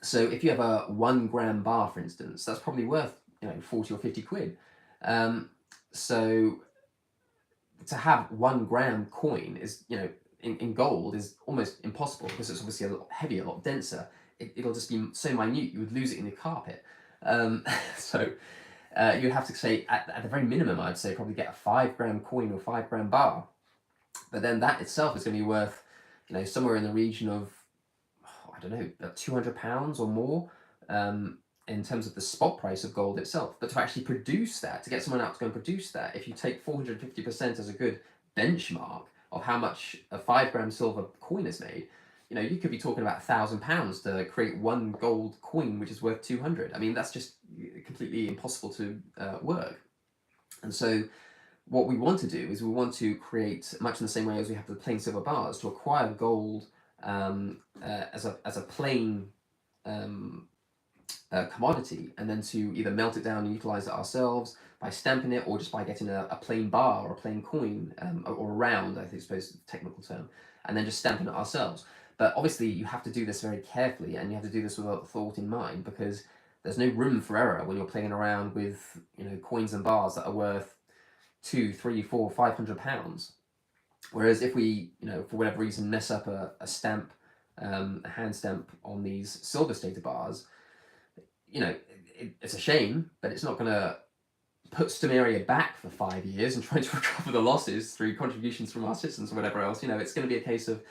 So if you have a 1 gram bar, for instance, that's probably worth 40 or 50 quid. So to have 1 gram coin is, in gold is almost impossible, because it's obviously a lot heavier, a lot denser. It'll just be so minute, you would lose it in the carpet. So you'd have to say, at the very minimum, I'd say probably get a 5 gram coin or 5 gram bar. But then that itself is going to be worth, somewhere in the region of, I don't know, £200 or more, in terms of the spot price of gold itself. But to actually produce that, to get someone out to go and produce that, if you take 450% as a good benchmark of how much a 5 gram silver coin is made, you could be talking about £1,000 to create 1 gold coin, which is worth 200. I mean, that's just completely impossible to work. And so what we want to do is we want to create, much in the same way as we have the plain silver bars, to acquire gold as a plain commodity, and then to either melt it down and utilize it ourselves by stamping it, or just by getting a plain bar or a plain coin, or a round, I suppose is the technical term, and then just stamping it ourselves. But obviously you have to do this very carefully, and you have to do this with a thought in mind, because there's no room for error when you're playing around with coins and bars that are worth £200, £300, £400, £500. Whereas if we, for whatever reason, mess up a stamp, a hand stamp on these silver stated bars, it's a shame, but it's not going to put Stomaria back for 5 years and try to recover the losses through contributions from our citizens or whatever else. It's going to be a case of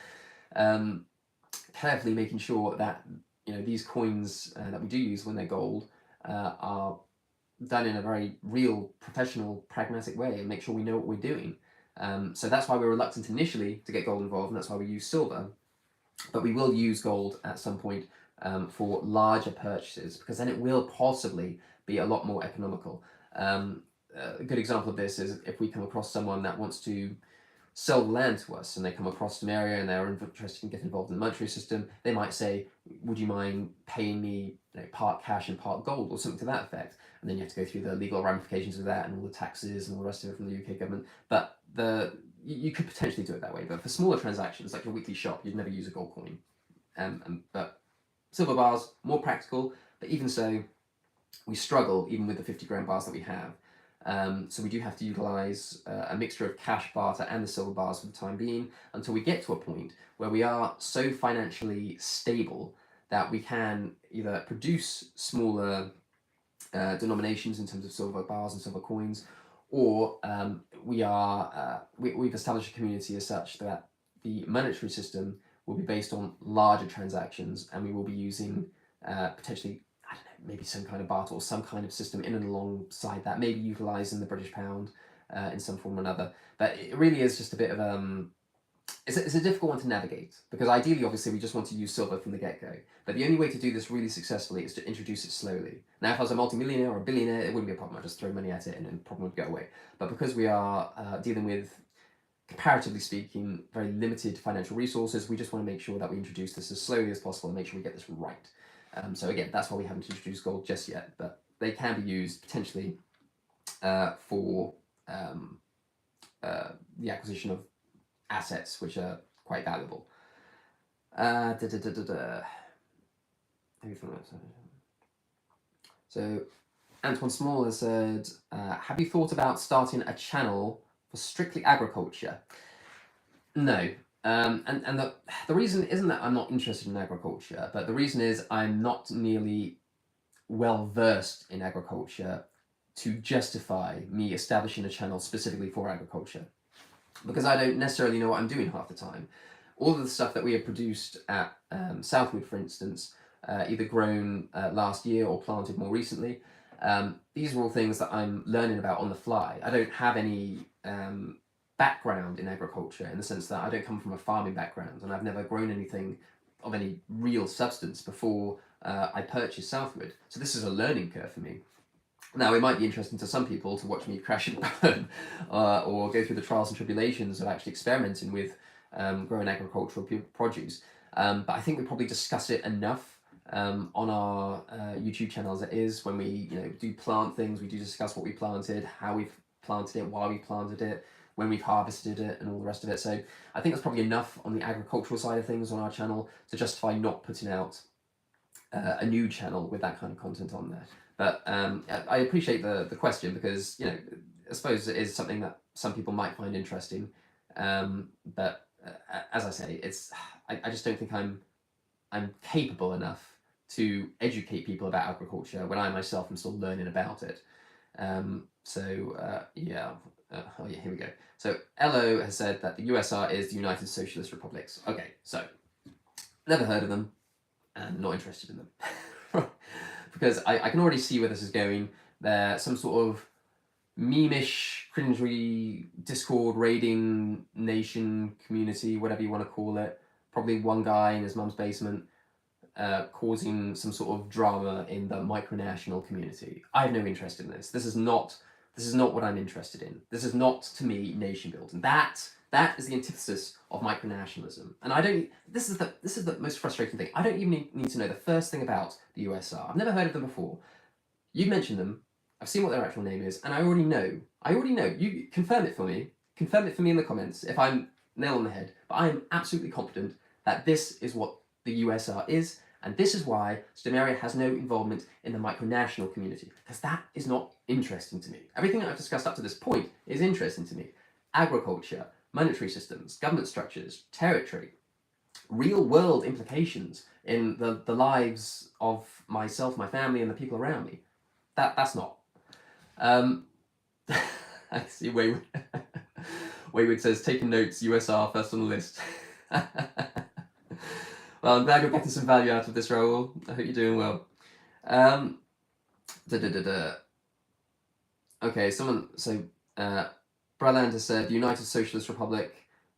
carefully making sure that these coins that we do use when they're gold are done in a very real, professional, pragmatic way, and make sure we know what we're doing. So that's why we're reluctant initially to get gold involved, and that's why we use silver. But we will use gold at some point for larger purchases, because then it will possibly be a lot more economical. A good example of this is if we come across someone that wants to sell the land to us, and they come across Stomaria and they're interested in getting involved in the monetary system, they might say, would you mind paying me part cash and part gold, or something to that effect? And then you have to go through the legal ramifications of that and all the taxes and all the rest of it from the UK government. But you could potentially do it that way. But for smaller transactions, like your weekly shop, you'd never use a gold coin. But silver bars, more practical, but even so, we struggle even with the 50 gram bars that we have. So we do have to utilize a mixture of cash barter and the silver bars for the time being, until we get to a point where we are so financially stable that we can either produce smaller denominations in terms of silver bars and silver coins, or we've established a community as such that the monetary system will be based on larger transactions, and we will be using potentially, I don't know, maybe some kind of barter or some kind of system in and alongside that, maybe utilising the British pound in some form or another. But it really is just a bit of it's a difficult one to navigate, because ideally, obviously, we just want to use silver from the get-go. But the only way to do this really successfully is to introduce it slowly. Now, if I was a multimillionaire or a billionaire, it wouldn't be a problem. I'd just throw money at it and the problem would go away. But because we are dealing with, comparatively speaking, very limited financial resources, we just want to make sure that we introduce this as slowly as possible and make sure we get this right. So again, that's why we haven't introduced gold just yet, but they can be used potentially for the acquisition of assets, which are quite valuable. So Antoine Small has said, have you thought about starting a channel for strictly agriculture? No. And the reason isn't that I'm not interested in agriculture, but the reason is I'm not nearly well versed in agriculture to justify me establishing a channel specifically for agriculture, because I don't necessarily know what I'm doing half the time. All of the stuff that we have produced at Southwood, for instance, either grown last year or planted more recently, these are all things that I'm learning about on the fly. I don't have any background in agriculture, in the sense that I don't come from a farming background, and I've never grown anything of any real substance before I purchased southward. So this is a learning curve for me. Now, it might be interesting to some people to watch me crash and burn or go through the trials and tribulations of actually experimenting with growing agricultural produce. But I think we probably discuss it enough on our YouTube channel as it is. When we do plant things, we do discuss what we planted, how we've planted it, why we planted it, when we've harvested it, and all the rest of it. So I think that's probably enough on the agricultural side of things on our channel to justify not putting out a new channel with that kind of content on there. But I appreciate the question, because I suppose it is something that some people might find interesting. But as I say, I just don't think I'm capable enough to educate people about agriculture when I myself am still learning about it. Yeah. Oh yeah, here we go. So Elo has said that the USR is the United Socialist Republics. Okay, so never heard of them and not interested in them. Because I can already see where this is going. They're some sort of meme-ish, cringery, Discord raiding nation community, whatever you want to call it. Probably one guy in his mum's basement causing some sort of drama in the Micronational community. I have no interest in this. This is not what I'm interested in. This is not, to me, nation building. That is the antithesis of micronationalism. And I don't. This is the most frustrating thing. I don't even need to know the first thing about the USR. I've never heard of them before. You mentioned them. I've seen what their actual name is, and I already know. You confirm it for me. Confirm it for me in the comments if I'm nail on the head. But I am absolutely confident that this is what the USR is, and this is why Stomaria has no involvement in the micronational community, because that is not interesting to me. Everything that I've discussed up to this point is interesting to me. Agriculture, monetary systems, government structures, territory, real world implications in the lives of myself, my family, and the people around me. That's not. I see Wayward. Wayward says, taking notes, USR first on the list. Well, I'm glad you're getting some value out of this, Raoul. I hope you're doing well. Okay, Liberland has said, the United Socialist Republic,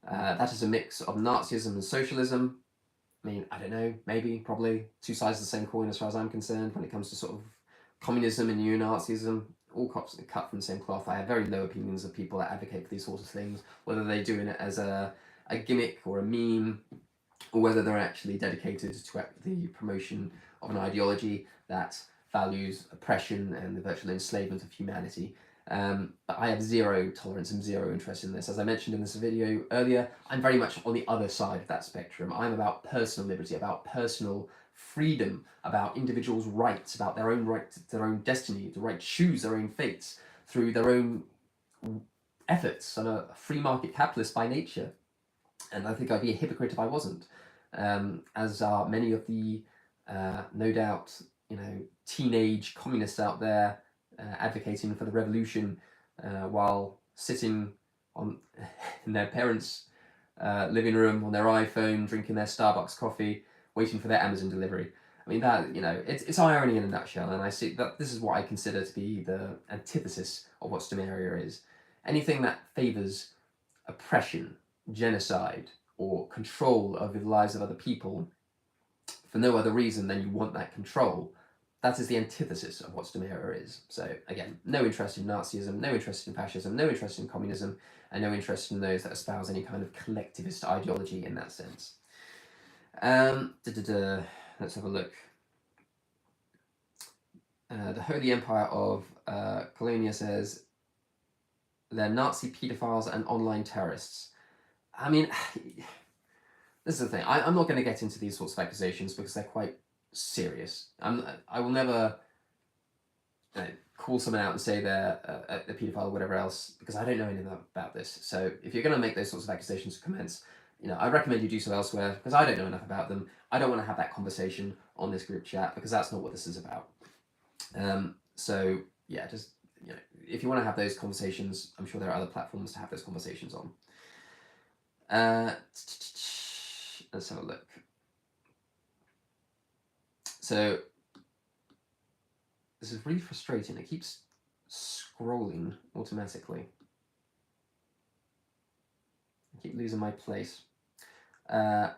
that is a mix of Nazism and socialism. I mean, I don't know, maybe, probably. Two sides of the same coin as far as I'm concerned when it comes to sort of communism and neo-Nazism. All cut from the same cloth. I have very low opinions of people that advocate for these sorts of things, whether they're doing it as a gimmick or a meme, or whether they're actually dedicated to the promotion of an ideology that values oppression and the virtual enslavement of humanity. But I have zero tolerance and zero interest in this. As I mentioned in this video earlier, I'm very much on the other side of that spectrum. I'm about personal liberty, about personal freedom, about individuals' rights, about their own right to their own destiny, the right to choose their own fates through their own efforts. I'm a free market capitalist by nature, and I think I'd be a hypocrite if I wasn't. As are many of the, no doubt, teenage communists out there advocating for the revolution while sitting in their parents' living room on their iPhone, drinking their Starbucks coffee, waiting for their Amazon delivery. I mean, that, it's irony in a nutshell, and I see that this is what I consider to be the antithesis of what Stomaria is. Anything that favours oppression, genocide, or control over the lives of other people for no other reason than you want that control, that is the antithesis of what Stomaria is. So again, no interest in Nazism, no interest in fascism, no interest in communism, and no interest in those that espouse any kind of collectivist ideology in that sense. Let's have a look. The Holy Empire of Colonia says they're Nazi paedophiles and online terrorists. I mean, this is the thing. I'm not going to get into these sorts of accusations because they're quite serious. I will never call someone out and say they're a paedophile or whatever else, because I don't know anything about this. So if you're going to make those sorts of accusations or comments, I recommend you do so elsewhere, because I don't know enough about them. I don't want to have that conversation on this group chat, because that's not what this is about. So yeah, just if you want to have those conversations, I'm sure there are other platforms to have those conversations on. Let's have a look. So this is really frustrating. It keeps scrolling automatically. I keep losing my place. I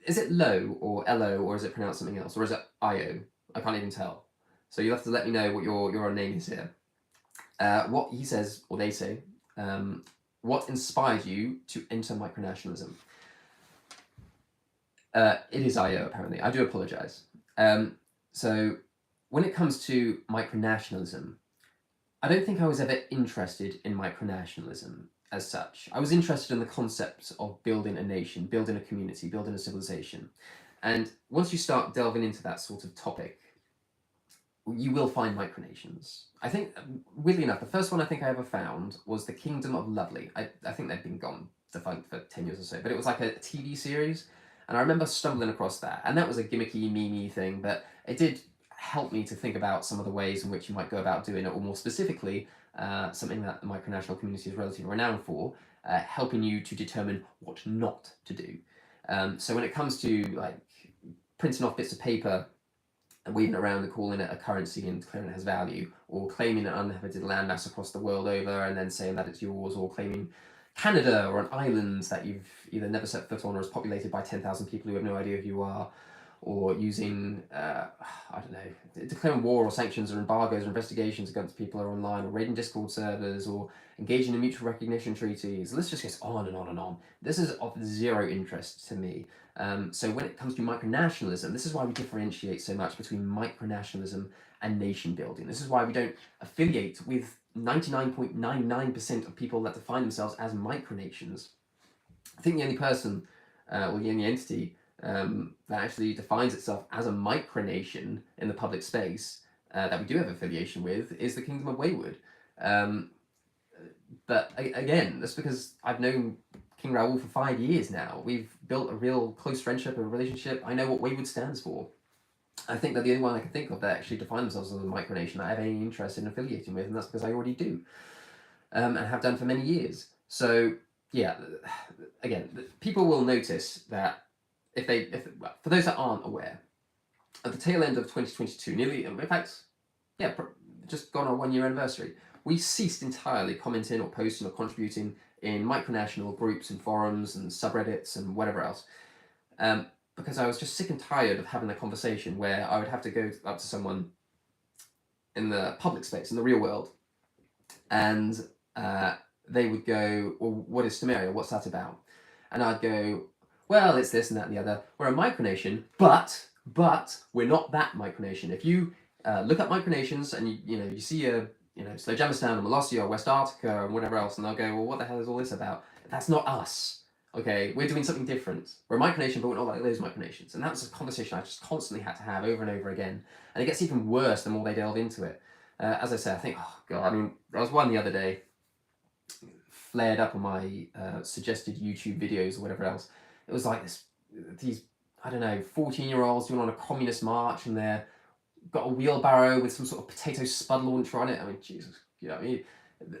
is it Lo or Lo, or is it pronounced something else, or is it Io? I can't even tell. So you'll have to let me know what your name is here. What he says, or they say, what inspired you to enter micronationalism? It is Io, apparently. I do apologize. So when it comes to micronationalism, I don't think I was ever interested in micronationalism as such. I was interested in the concept of building a nation, building a community, building a civilization. And once you start delving into that sort of topic, you will find micronations. I think, weirdly enough, the first one I think I ever found was the Kingdom of Lovely. I think they've been gone defunct for 10 years or so, but it was like a TV series, and I remember stumbling across that, and that was a gimmicky, memey thing, but it did help me to think about some of the ways in which you might go about doing it, or more specifically, something that the micronational community is relatively renowned for, helping you to determine what not to do. So when it comes to like printing off bits of paper and waving it around and calling it a currency and declaring it has value, or claiming an uninhabited landmass across the world over and then saying that it's yours, or claiming Canada or an island that you've either never set foot on or is populated by 10,000 people who have no idea who you are, or using, I don't know, declaring war or sanctions or embargoes or investigations against people who are online, or raiding Discord servers, or engaging in mutual recognition treaties. The list just goes on and on and on. This is of zero interest to me. So when it comes to micronationalism, this is why we differentiate so much between micronationalism and nation building. This is why we don't affiliate with 99.99% of people that define themselves as micronations. I think the only person, or the only entity that actually defines itself as a micronation in the public space that we do have affiliation with is the Kingdom of Wayward. But again, that's because I've known King Raoul for 5 years now. We've built a real close friendship and relationship. I know what Wayward stands for. I think that the only one I can think of that actually define themselves as a micronation that I have any interest in affiliating with, and that's because I already do, and have done for many years. So yeah, again, people will notice that for those that aren't aware, at the tail end of 2022, nearly, in fact, yeah, just gone on 1 year anniversary, we ceased entirely commenting or posting or contributing in micronational groups and forums and subreddits and whatever else, because I was just sick and tired of having a conversation where I would have to go up to someone in the public space, in the real world, and they would go, well, what is Stomaria? What's that about? And I'd go, well, it's this and that and the other. We're a micronation, but we're not that micronation. If you look at micronations and you see a Slowjamastan or Molossia or Westarctica and whatever else, and they'll go, well, what the hell is all this about? That's not us. Okay, we're doing something different. We're a micronation, but we're not like those micronations. And that's a conversation I just constantly had to have over and over again. And it gets even worse the more they delve into it. As I said, I think, oh God, I mean, there was one the other day, flared up on my suggested YouTube videos or whatever else. It was like these, I don't know, 14-year-olds doing on a communist march, and they're got a wheelbarrow with some sort of potato spud launcher on it. I mean, Jesus, you know what I mean?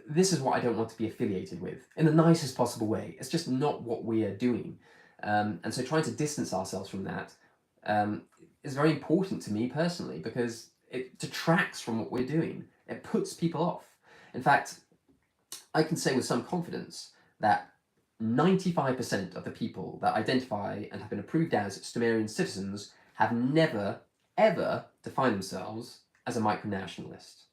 This is what I don't want to be affiliated with in the nicest possible way. It's just not what we are doing. And so trying to distance ourselves from that is very important to me personally, because it detracts from what we're doing. It puts people off. In fact, I can say with some confidence that 95% of the people that identify and have been approved as Stomarian citizens have never, ever defined themselves as a micronationalist.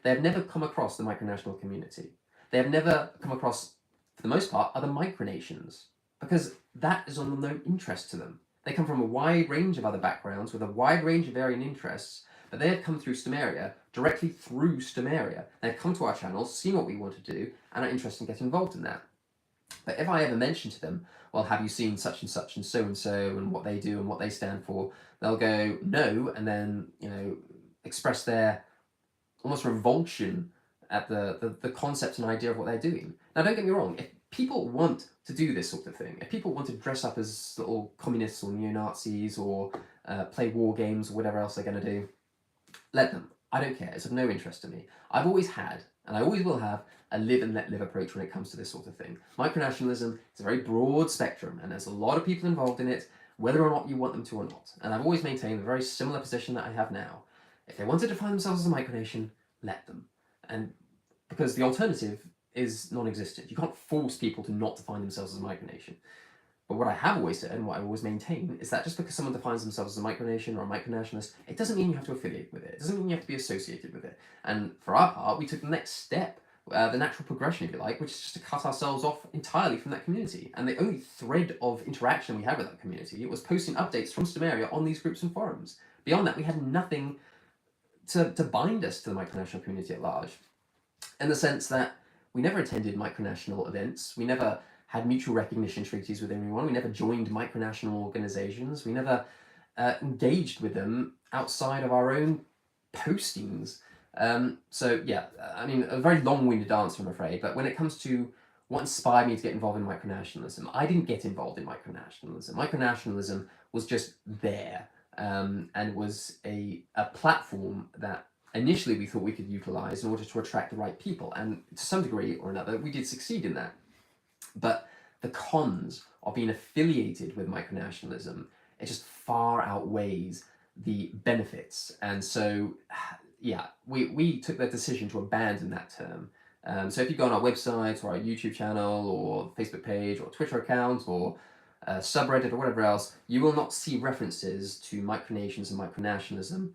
They have never come across the micronational community. They have never come across, for the most part, other micronations, because that is of no interest to them. They come from a wide range of other backgrounds with a wide range of varying interests, but they have come through Stomaria, directly through Stomaria. They've come to our channel, seen what we want to do, and are interested in getting involved in that. But if I ever mention to them, well, have you seen such and such and so and what they do and what they stand for, they'll go, no, and then, express their almost revulsion at the concept and idea of what they're doing. Now, don't get me wrong, if people want to do this sort of thing, if people want to dress up as little communists or neo-Nazis or play war games or whatever else they're going to do, let them. I don't care. It's of no interest to me. I've always had, and I always will have, a live and let live approach when it comes to this sort of thing. Micronationalism is a very broad spectrum, and there's a lot of people involved in it, whether or not you want them to or not. And I've always maintained a very similar position that I have now. If they want to define themselves as a micronation, let them. And because the alternative is non-existent. You can't force people to not define themselves as a micronation. But what I have always said, and what I always maintain, is that just because someone defines themselves as a micronation or a micronationalist, it doesn't mean you have to affiliate with it. It doesn't mean you have to be associated with it. And for our part, we took the next step, the natural progression, if you like, which is just to cut ourselves off entirely from that community. And the only thread of interaction we had with that community was posting updates from Stomaria on these groups and forums. Beyond that, we had nothing to bind us to the micronational community at large, in the sense that we never attended micronational events, we never had mutual recognition treaties with anyone, we never joined micronational organizations, we never engaged with them outside of our own postings. So yeah, I mean, a very long-winded answer, I'm afraid, but when it comes to what inspired me to get involved in micronationalism, I didn't get involved in micronationalism. Micronationalism was just there, and was a platform that initially we thought we could utilize in order to attract the right people. And to some degree or another, we did succeed in that. But the cons of being affiliated with micronationalism, it just far outweighs the benefits. And so, yeah, we took the decision to abandon that term. So if you go on our website or our YouTube channel or Facebook page or Twitter account or subreddit or whatever else, you will not see references to micronations and micronationalism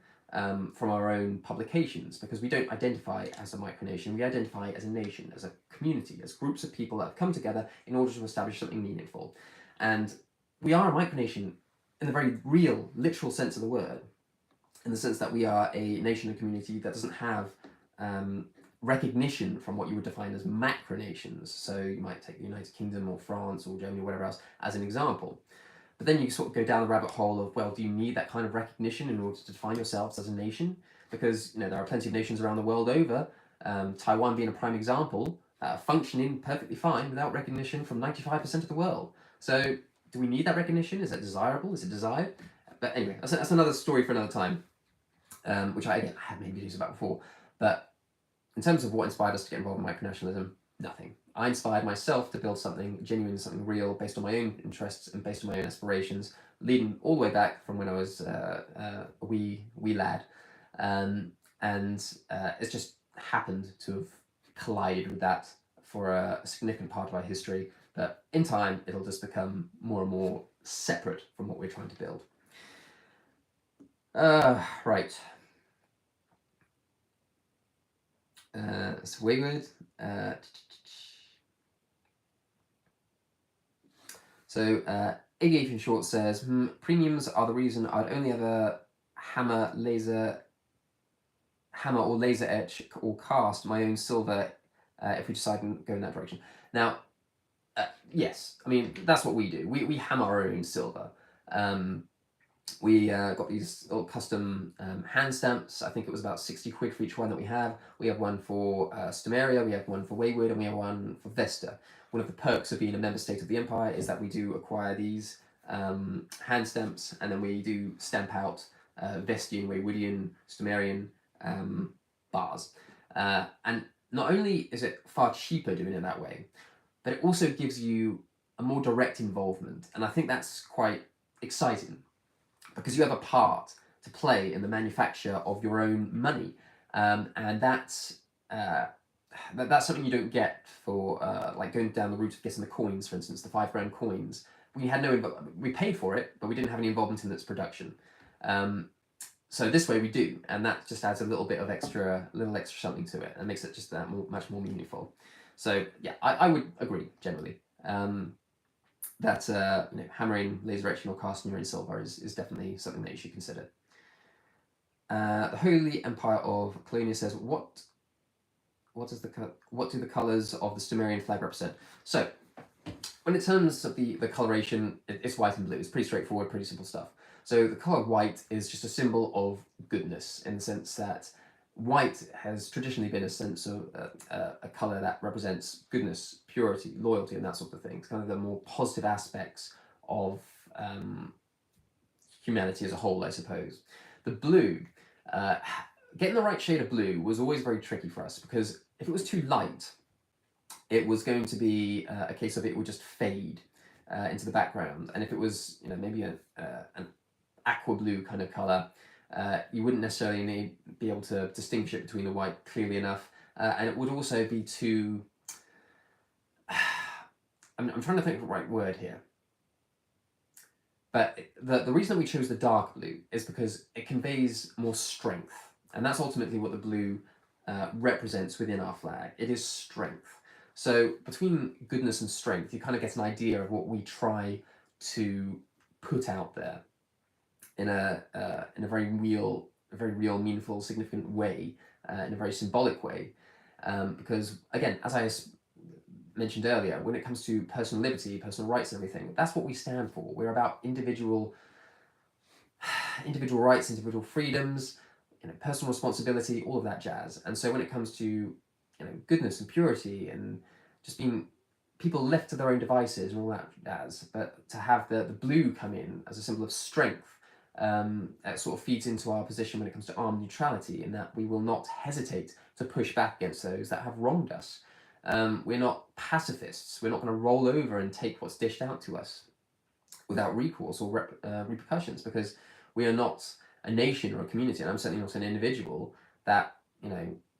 from our own publications, because we don't identify as a micronation, we identify as a nation, as a community, as groups of people that have come together in order to establish something meaningful. And we are a micronation in the very real, literal sense of the word, in the sense that we are a nation and community that doesn't have recognition from what you would define as macronations. So you might take the United Kingdom or France or Germany or whatever else as an example. But then you sort of go down the rabbit hole of, well, do you need that kind of recognition in order to define yourselves as a nation? Because, you know, there are plenty of nations around the world over, Taiwan being a prime example, functioning perfectly fine without recognition from 95% of the world. So do we need that recognition? Is that desirable? Is it desired? But anyway, that's another story for another time, which I have made videos about before. But in terms of what inspired us to get involved in micronationalism, nothing. I inspired myself to build something genuine, something real, based on my own interests and based on my own aspirations, leading all the way back from when I was a wee lad. It's just happened to have collided with that for a significant part of our history, but in time it'll just become more and more separate from what we're trying to build. Right. It's wayward. So Aviation Short says, premiums are the reason I'd only ever hammer or laser etch or cast my own silver if we decide to go in that direction. Now, yes, I mean, that's what we do. We hammer our own silver. We got these little custom hand stamps. I think it was about 60 quid for each one that we have. We have one for Stomaria, we have one for Wayward, and we have one for Vesta. One of the perks of being a member state of the Empire is that we do acquire these hand stamps, and then we do stamp out Vestian, Waywardian, Stomarian bars. And not only is it far cheaper doing it that way, but it also gives you a more direct involvement. And I think that's quite exciting, because you have a part to play in the manufacture of your own money. And that's something you don't get for like going down the route of getting the coins, for instance, the 5 grand coins. We paid for it, but we didn't have any involvement in its production. So this way we do, and that just adds a little bit of extra something to it, and makes it just that much more meaningful. So yeah, I would agree generally that hammering, laser etching, or casting your own silver is definitely something that you should consider. The Holy Empire of Colonia says, what do the colours of the Stomarian flag represent? So, when in terms of the coloration, it's white and blue. It's pretty straightforward, pretty simple stuff. So the colour white is just a symbol of goodness, in the sense that white has traditionally been a sense of a colour that represents goodness, purity, loyalty, and that sort of thing. It's kind of the more positive aspects of humanity as a whole, I suppose. The blue, getting the right shade of blue was always very tricky for us, because if it was too light, it was going to be a case of it would just fade into the background. And if it was, maybe an aqua blue kind of colour, you wouldn't necessarily be able to distinguish it between the white clearly enough. And it would also be too... I'm trying to think of the right word here. But the reason that we chose the dark blue is because it conveys more strength. And that's ultimately what the blue represents within our flag. It is strength. So between goodness and strength, you kind of get an idea of what we try to put out there in a very real, meaningful, significant way, in a very symbolic way. Because again, as I mentioned earlier, when it comes to personal liberty, personal rights, and everything, that's what we stand for. We're about individual rights, individual freedoms, personal responsibility, all of that jazz. And so when it comes to goodness and purity and just being people left to their own devices and all that jazz, but to have the blue come in as a symbol of strength, that sort of feeds into our position when it comes to armed neutrality, in that we will not hesitate to push back against those that have wronged us. We're not pacifists. We're not going to roll over and take what's dished out to us without recourse or repercussions, because we are not a nation or a community, and I'm certainly not an individual that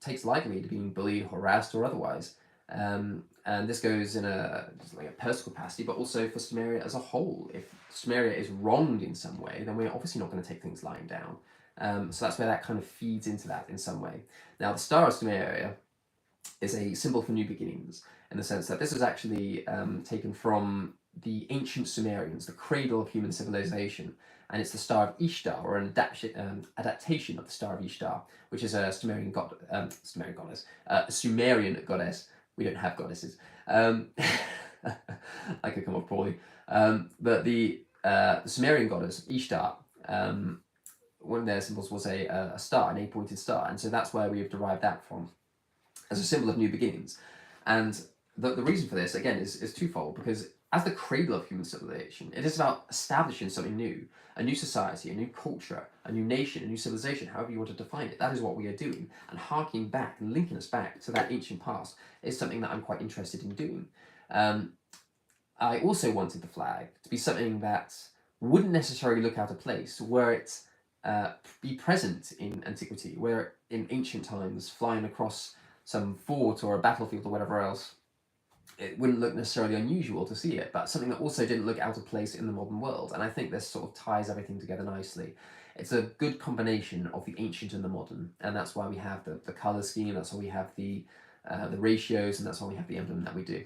takes lightly to being bullied, harassed, or otherwise. And this goes in a personal capacity, but also for Stomaria as a whole. If Stomaria is wronged in some way, then we're obviously not going to take things lying down. So that's where that kind of feeds into that in some way. Now, the Star of Stomaria is a symbol for new beginnings, in the sense that this was actually taken from the ancient Sumerians, the cradle of human civilization, and it's the Star of Ishtar, or an adaptation of the Star of Ishtar, which is a Sumerian goddess, a Sumerian goddess. We don't have goddesses. I could come off poorly, but the Sumerian goddess Ishtar, one of their symbols was a star, an 8-pointed star, and so that's where we have derived that from, as a symbol of new beginnings. And the reason for this, again, is twofold, because as the cradle of human civilization, it is about establishing something new, a new society, a new culture, a new nation, a new civilization, however you want to define it. That is what we are doing. And harking back and linking us back to that ancient past is something that I'm quite interested in doing. I also wanted the flag to be something that wouldn't necessarily look out of place were it be present in antiquity, where in ancient times, flying across some fort or a battlefield or whatever else, it wouldn't look necessarily unusual to see it, but something that also didn't look out of place in the modern world. And I think this sort of ties everything together nicely. It's a good combination of the ancient and the modern, and that's why we have the colour scheme, that's why we have the ratios, and that's why we have the emblem that we do.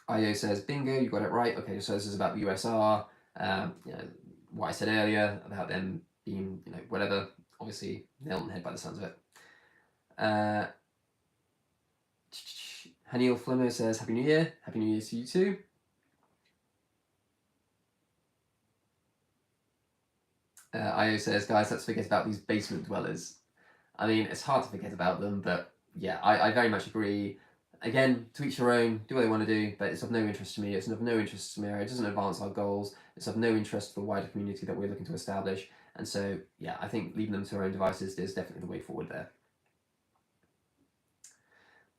Io says, bingo, you got it right. Okay, so this is about the USR. What I said earlier about them being, whatever, obviously nailed on the head by the sounds of it. Haniel Flimmer says, Happy New Year. Happy New Year to you too. Io says, guys, let's forget about these basement dwellers. I mean, it's hard to forget about them, but yeah, I very much agree. Again, to each their own, do what they want to do, but it's of no interest to me, it's of no interest to Stomaria, it doesn't advance our goals, it's of no interest to the wider community that we're looking to establish, and so, yeah, I think leaving them to their own devices is definitely the way forward there.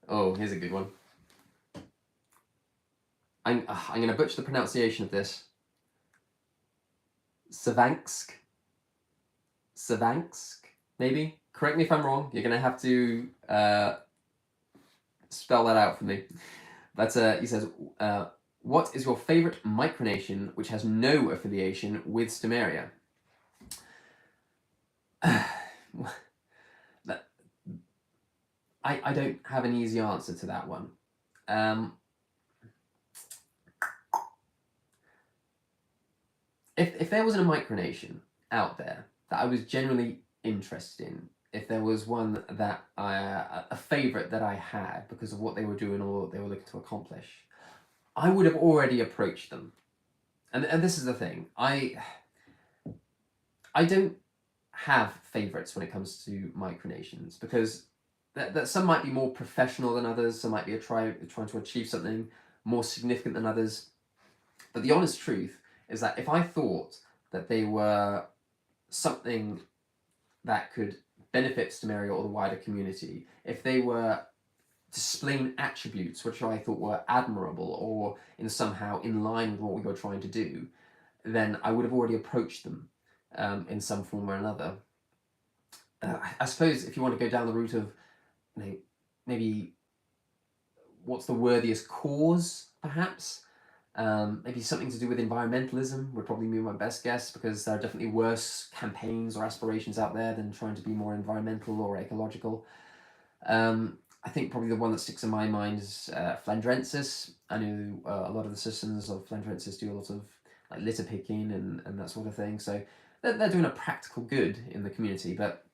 Oh, here's a good one. I'm going to butcher the pronunciation of this. Savansk, maybe? Correct me if I'm wrong, you're going to have to spell that out for me. But he says, what is your favourite micronation which has no affiliation with Stomaria? I don't have an easy answer to that one. If there wasn't a micronation out there that I was genuinely interested in, if there was one that a favourite that I had because of what they were doing or what they were looking to accomplish, I would have already approached them. And this is the thing, I don't have favourites when it comes to micronations, because that some might be more professional than others, some might be trying to achieve something more significant than others. But the honest truth is that if I thought that they were something that could benefit Stomaria or the wider community, if they were displaying attributes which I thought were admirable or somehow in line with what we were trying to do, then I would have already approached them in some form or another. I suppose if you want to go down the route of maybe what's the worthiest cause, perhaps. Maybe something to do with environmentalism would probably be my best guess, because there are definitely worse campaigns or aspirations out there than trying to be more environmental or ecological. I think probably the one that sticks in my mind is Flandrensis. I know a lot of the citizens of Flandrensis do a lot of like litter picking and that sort of thing. So they're doing a practical good in the community. But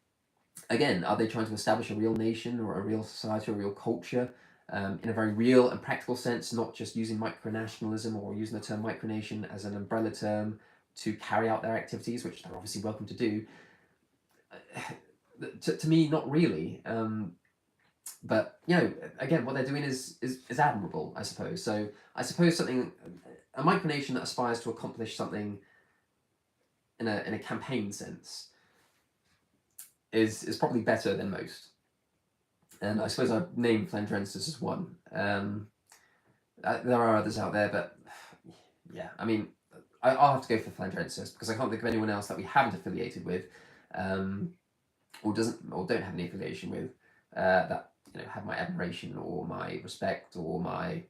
again, are they trying to establish a real nation or a real society or a real culture in a very real and practical sense, not just using micronationalism or using the term micronation as an umbrella term to carry out their activities, which they're obviously welcome to do? To me, not really. But you know, again, what they're doing is admirable, I suppose. So I suppose a micronation that aspires to accomplish something in a campaign sense is probably better than most. And I suppose I'd name Flandrensis as one. There are others out there, but yeah, I mean, I'll have to go for Flandrensis because I can't think of anyone else that we haven't affiliated with, or don't have any affiliation with, that have my admiration or my respect or my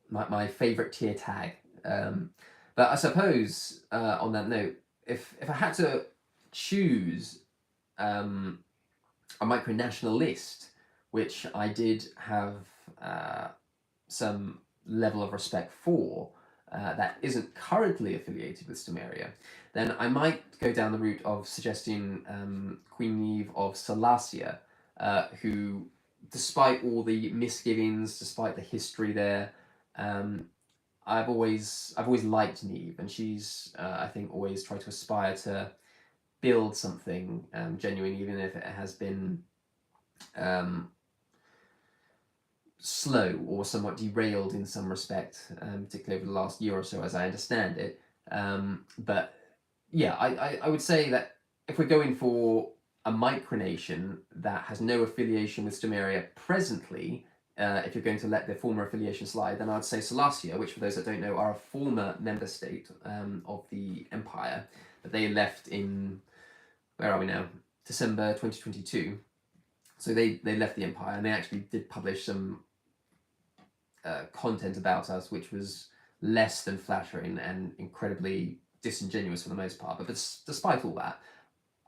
my favorite tier tag. But I suppose on that note, if I had to choose a micronational list, which I did have some level of respect for, that isn't currently affiliated with Stomaria, then I might go down the route of suggesting Queen Eve of Seleucia, who, despite all the misgivings, despite the history there, I've always liked Neve, and she's I think always tried to aspire to build something genuine, even if it has been slow or somewhat derailed in some respect, particularly over the last year or so, as I understand it. But yeah, I would say that if we're going for a micronation that has no affiliation with Stomaria presently, if you're going to let their former affiliation slide, then I'd say Seleucia, which for those that don't know are a former member state of the Empire, but they left in, where are we now? December 2022. So they left the Empire, and they actually did publish some content about us, which was less than flattering and incredibly disingenuous for the most part. But despite all that,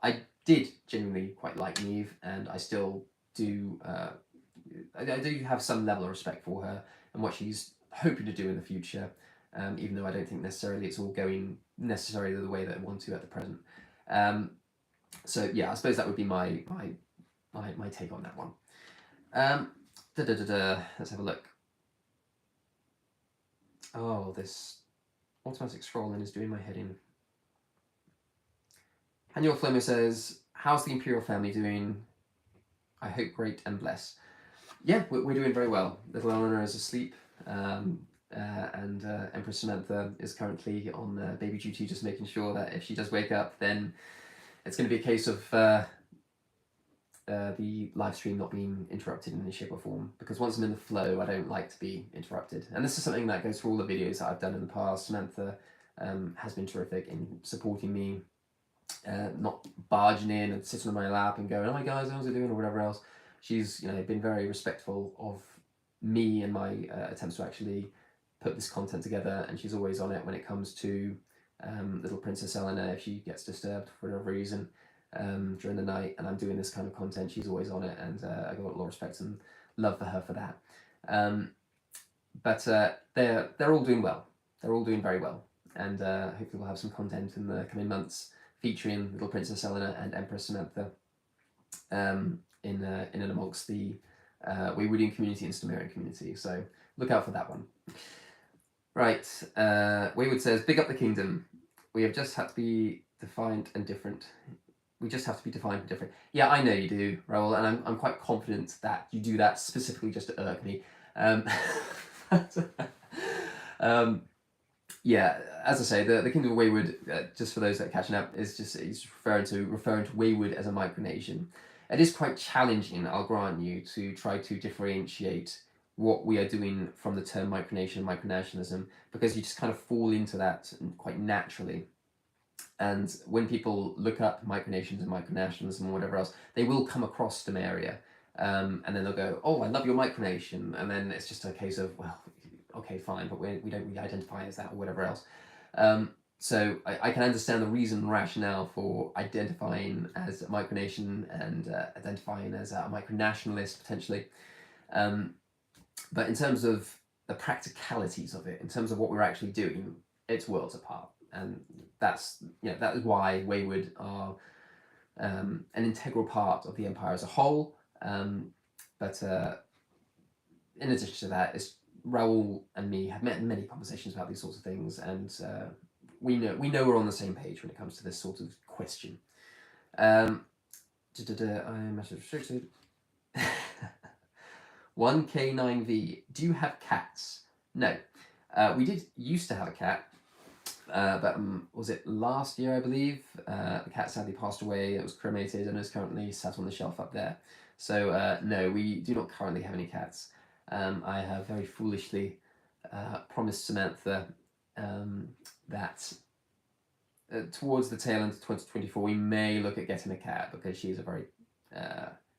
I did genuinely quite like Neve, and I still do. I do have some level of respect for her and what she's hoping to do in the future, even though I don't think necessarily it's all going necessarily the way that I want to at the present. So yeah, I suppose that would be my take on that one. Let's have a look. Oh, this automatic scrolling is doing my head in. Haniel Flemmer says, how's the Imperial family doing? I hope great and blessed. Yeah, we're doing very well. Little Eleanor is asleep, and Empress Samantha is currently on baby duty, just making sure that if she does wake up, then it's going to be a case of the live stream not being interrupted in any shape or form, because once I'm in the flow, I don't like to be interrupted. And this is something that goes through all the videos that I've done in the past. Samantha has been terrific in supporting me, not barging in and sitting on my lap and going, "Hi guys, how's it doing?" or whatever else. She's been very respectful of me and my attempts to actually put this content together, and she's always on it when it comes to little Princess Eleanor. If she gets disturbed for whatever reason during the night and I'm doing this kind of content, she's always on it, and I got a lot of respect and love for her for that. But they're all doing well. They're all doing very well, and hopefully we'll have some content in the coming months featuring little Princess Eleanor and Empress Samantha in and amongst the Waywoodian community and Stomarian community. So look out for that one. Right, Waywood says, big up the kingdom. We have just had to be defiant and different. We just have to be defiant and different. Yeah, I know you do, Raoul, and I'm quite confident that you do that specifically just to irk me. Yeah, as I say, the Kingdom of Wayward, just for those that are catching up, is referring to Wayward as a micronation. It is quite challenging, I'll grant you, to try to differentiate what we are doing from the term micronation and micronationalism, because you just kind of fall into that quite naturally. And when people look up micronations and micronationalism and whatever else, they will come across Stomaria. and then they'll go, oh, I love your micronation, and then it's just a case of, well, okay, fine, but we don't really identify as that or whatever else. So I can understand the reason and rationale for identifying as a micronation and identifying as a micronationalist potentially. But in terms of the practicalities of it, in terms of what we're actually doing, it's worlds apart. And that's, that is why Wayward are an integral part of the Empire as a whole. But in addition to that, it's Raoul and me have met in many conversations about these sorts of things, and we know we're on the same page when it comes to this sort of question. I'm message restricted. 1K9V. Do you have cats? No. We did used to have a cat, but was it last year, I believe? The cat sadly passed away. It was cremated and is currently sat on the shelf up there. So no, we do not currently have any cats. I have very foolishly promised Samantha that towards the tail end of 2024 we may look at getting a cat, because she's a very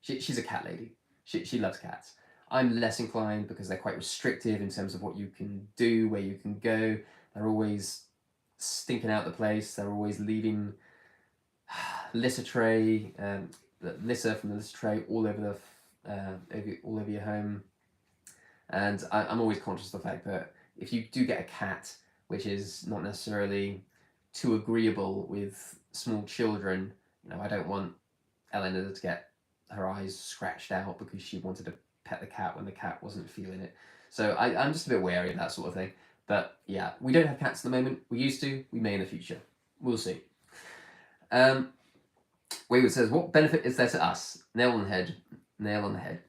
she's a cat lady. She loves cats. I'm less inclined because they're quite restrictive in terms of what you can do, where you can go. They're always stinking out the place. They're always leaving litter tray, litter from the litter tray all over all over your home. And I'm always conscious of the fact that if you do get a cat, which is not necessarily too agreeable with small children, I don't want Eleanor to get her eyes scratched out because she wanted to pet the cat when the cat wasn't feeling it. So I'm just a bit wary of that sort of thing. But yeah, we don't have cats at the moment. We used to. We may in the future. We'll see. Wayward says, what benefit is there to us? Nail on the head. Nail on the head.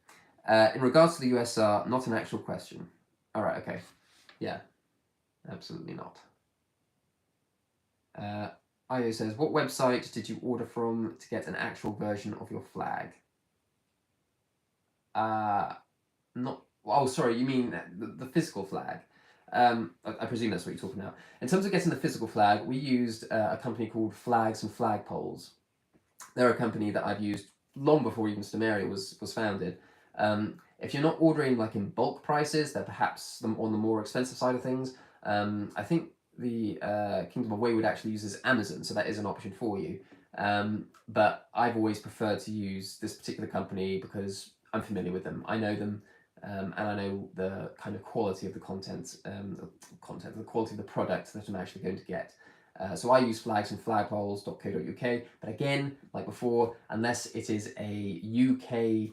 In regards to the USR, not an actual question. All right, okay. Yeah, absolutely not. Io says, what website did you order from to get an actual version of your flag? Not. Oh, sorry, you mean the physical flag? I presume that's what you're talking about. In terms of getting the physical flag, we used a company called Flags and Flagpoles. They're a company that I've used long before even Stomaria was founded. If you're not ordering like in bulk prices, they're perhaps on the more expensive side of things. I think the Kingdom of Wayward actually uses Amazon, so that is an option for you. But I've always preferred to use this particular company because I'm familiar with them. I know them, and I know the kind of quality of the content, the quality of the product that I'm actually going to get. So I use flagsandflagpoles.co.uk, but again, like before, unless it is a UK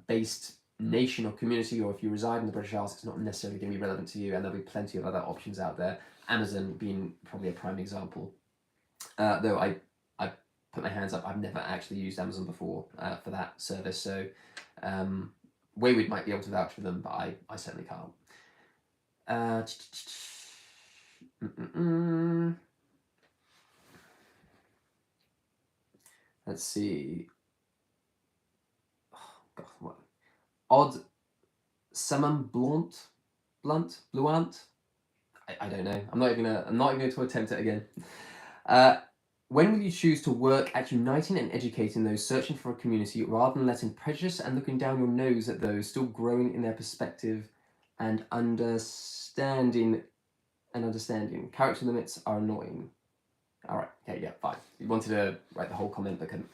based nation or community, or if you reside in the British Isles, it's not necessarily going to be relevant to you, and there'll be plenty of other options out there. Amazon being probably a prime example. Though I put my hands up, I've never actually used Amazon before for that service, so Wayward might be able to vouch for them, but I certainly can't. Let's see. Oh, God, what? Odd Summon Blunt? I don't know. I'm not even going to attempt it again. When will you choose to work at uniting and educating those searching for a community rather than letting prejudice and looking down your nose at those still growing in their perspective and understanding? Character limits are annoying. All right. Okay. Yeah. Fine. You wanted to write the whole comment, but couldn't.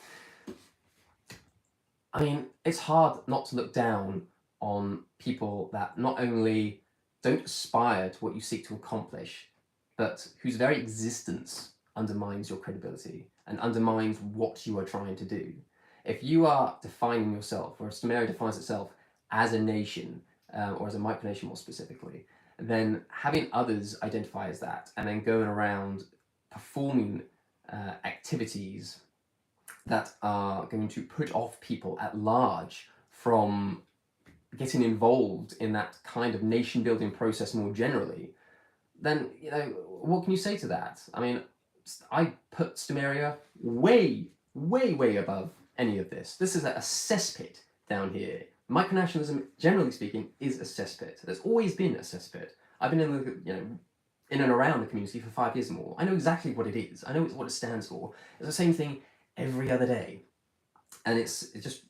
I mean, it's hard not to look down on people that not only don't aspire to what you seek to accomplish, but whose very existence undermines your credibility and undermines what you are trying to do. If you are defining yourself, or if Stomaria defines itself as a nation, or as a micronation more specifically, then having others identify as that and then going around performing activities that are going to put off people at large from getting involved in that kind of nation building process more generally, then what can you say to that? I mean, I put Stomaria way above any of this. This is a cesspit down here. Micronationalism, generally speaking, is a cesspit. There's always been a cesspit. I've been in and around the community for 5 years or more. I know exactly what it is. I know what it stands for. It's the same thing every other day, and it's just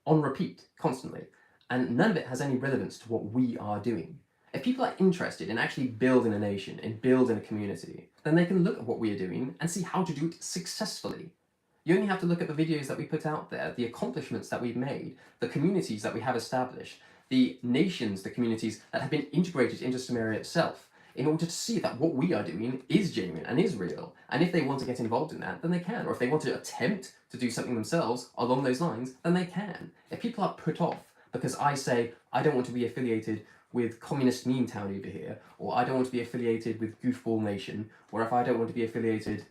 on repeat, constantly. And none of it has any relevance to what we are doing. If people are interested in actually building a nation, in building a community, then they can look at what we are doing and see how to do it successfully. You only have to look at the videos that we put out there, the accomplishments that we've made, the communities that we have established, the nations, the communities that have been integrated into Stomaria itself, in order to see that what we are doing is genuine and is real. And if they want to get involved in that, then they can. Or if they want to attempt to do something themselves along those lines, then they can. If people are put off because I say, I don't want to be affiliated with Communist Meme Town over here, or I don't want to be affiliated with Goofball Nation, or if I don't want to be affiliated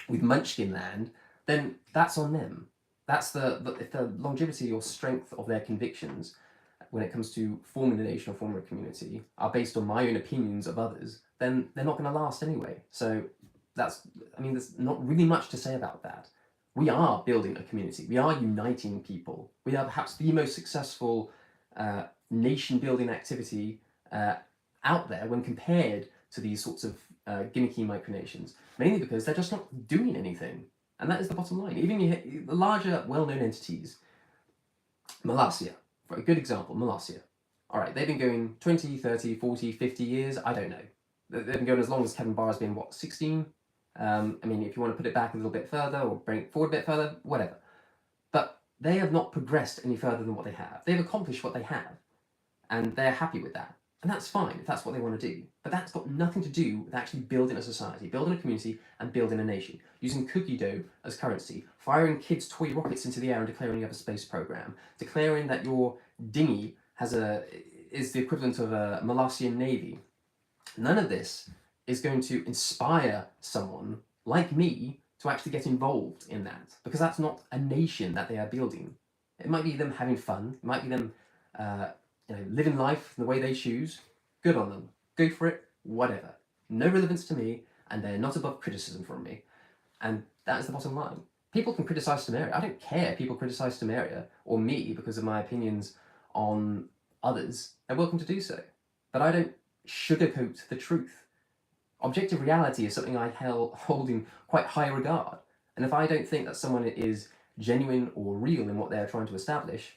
with Munchkin Land, then that's on them. That's if the longevity or strength of their convictions when it comes to forming a nation or forming a community are based on my own opinions of others, then they're not going to last anyway. So there's not really much to say about that. We are building a community. We are uniting people. We are perhaps the most successful nation-building activity out there when compared to these sorts of gimmicky micronations, mainly because they're just not doing anything. And that is the bottom line. Even the larger, well-known entities, Molossia, for a good example, Molossia. All right, they've been going 20, 30, 40, 50 years, I don't know. They've been going as long as Kevin Barr's been, 16? If you want to put it back a little bit further or bring it forward a bit further, whatever. But they have not progressed any further than what they have. They've accomplished what they have, and they're happy with that. And that's fine if that's what they want to do. But that's got nothing to do with actually building a society, building a community, and building a nation. Using cookie dough as currency, firing kids' toy rockets into the air and declaring you have a space program, declaring that your dinghy is the equivalent of a Molossian navy. None of this is going to inspire someone like me to actually get involved in that, because that's not a nation that they are building. It might be them having fun. It might be them living life the way they choose. Good on them. Go for it. Whatever. No relevance to me, and they're not above criticism from me. And that is the bottom line. People can criticize Stomaria. I don't care if people criticize Stomaria or me because of my opinions on others. They're welcome to do so. But I don't sugarcoat the truth. Objective reality is something I hold in quite high regard. And if I don't think that someone is genuine or real in what they're trying to establish,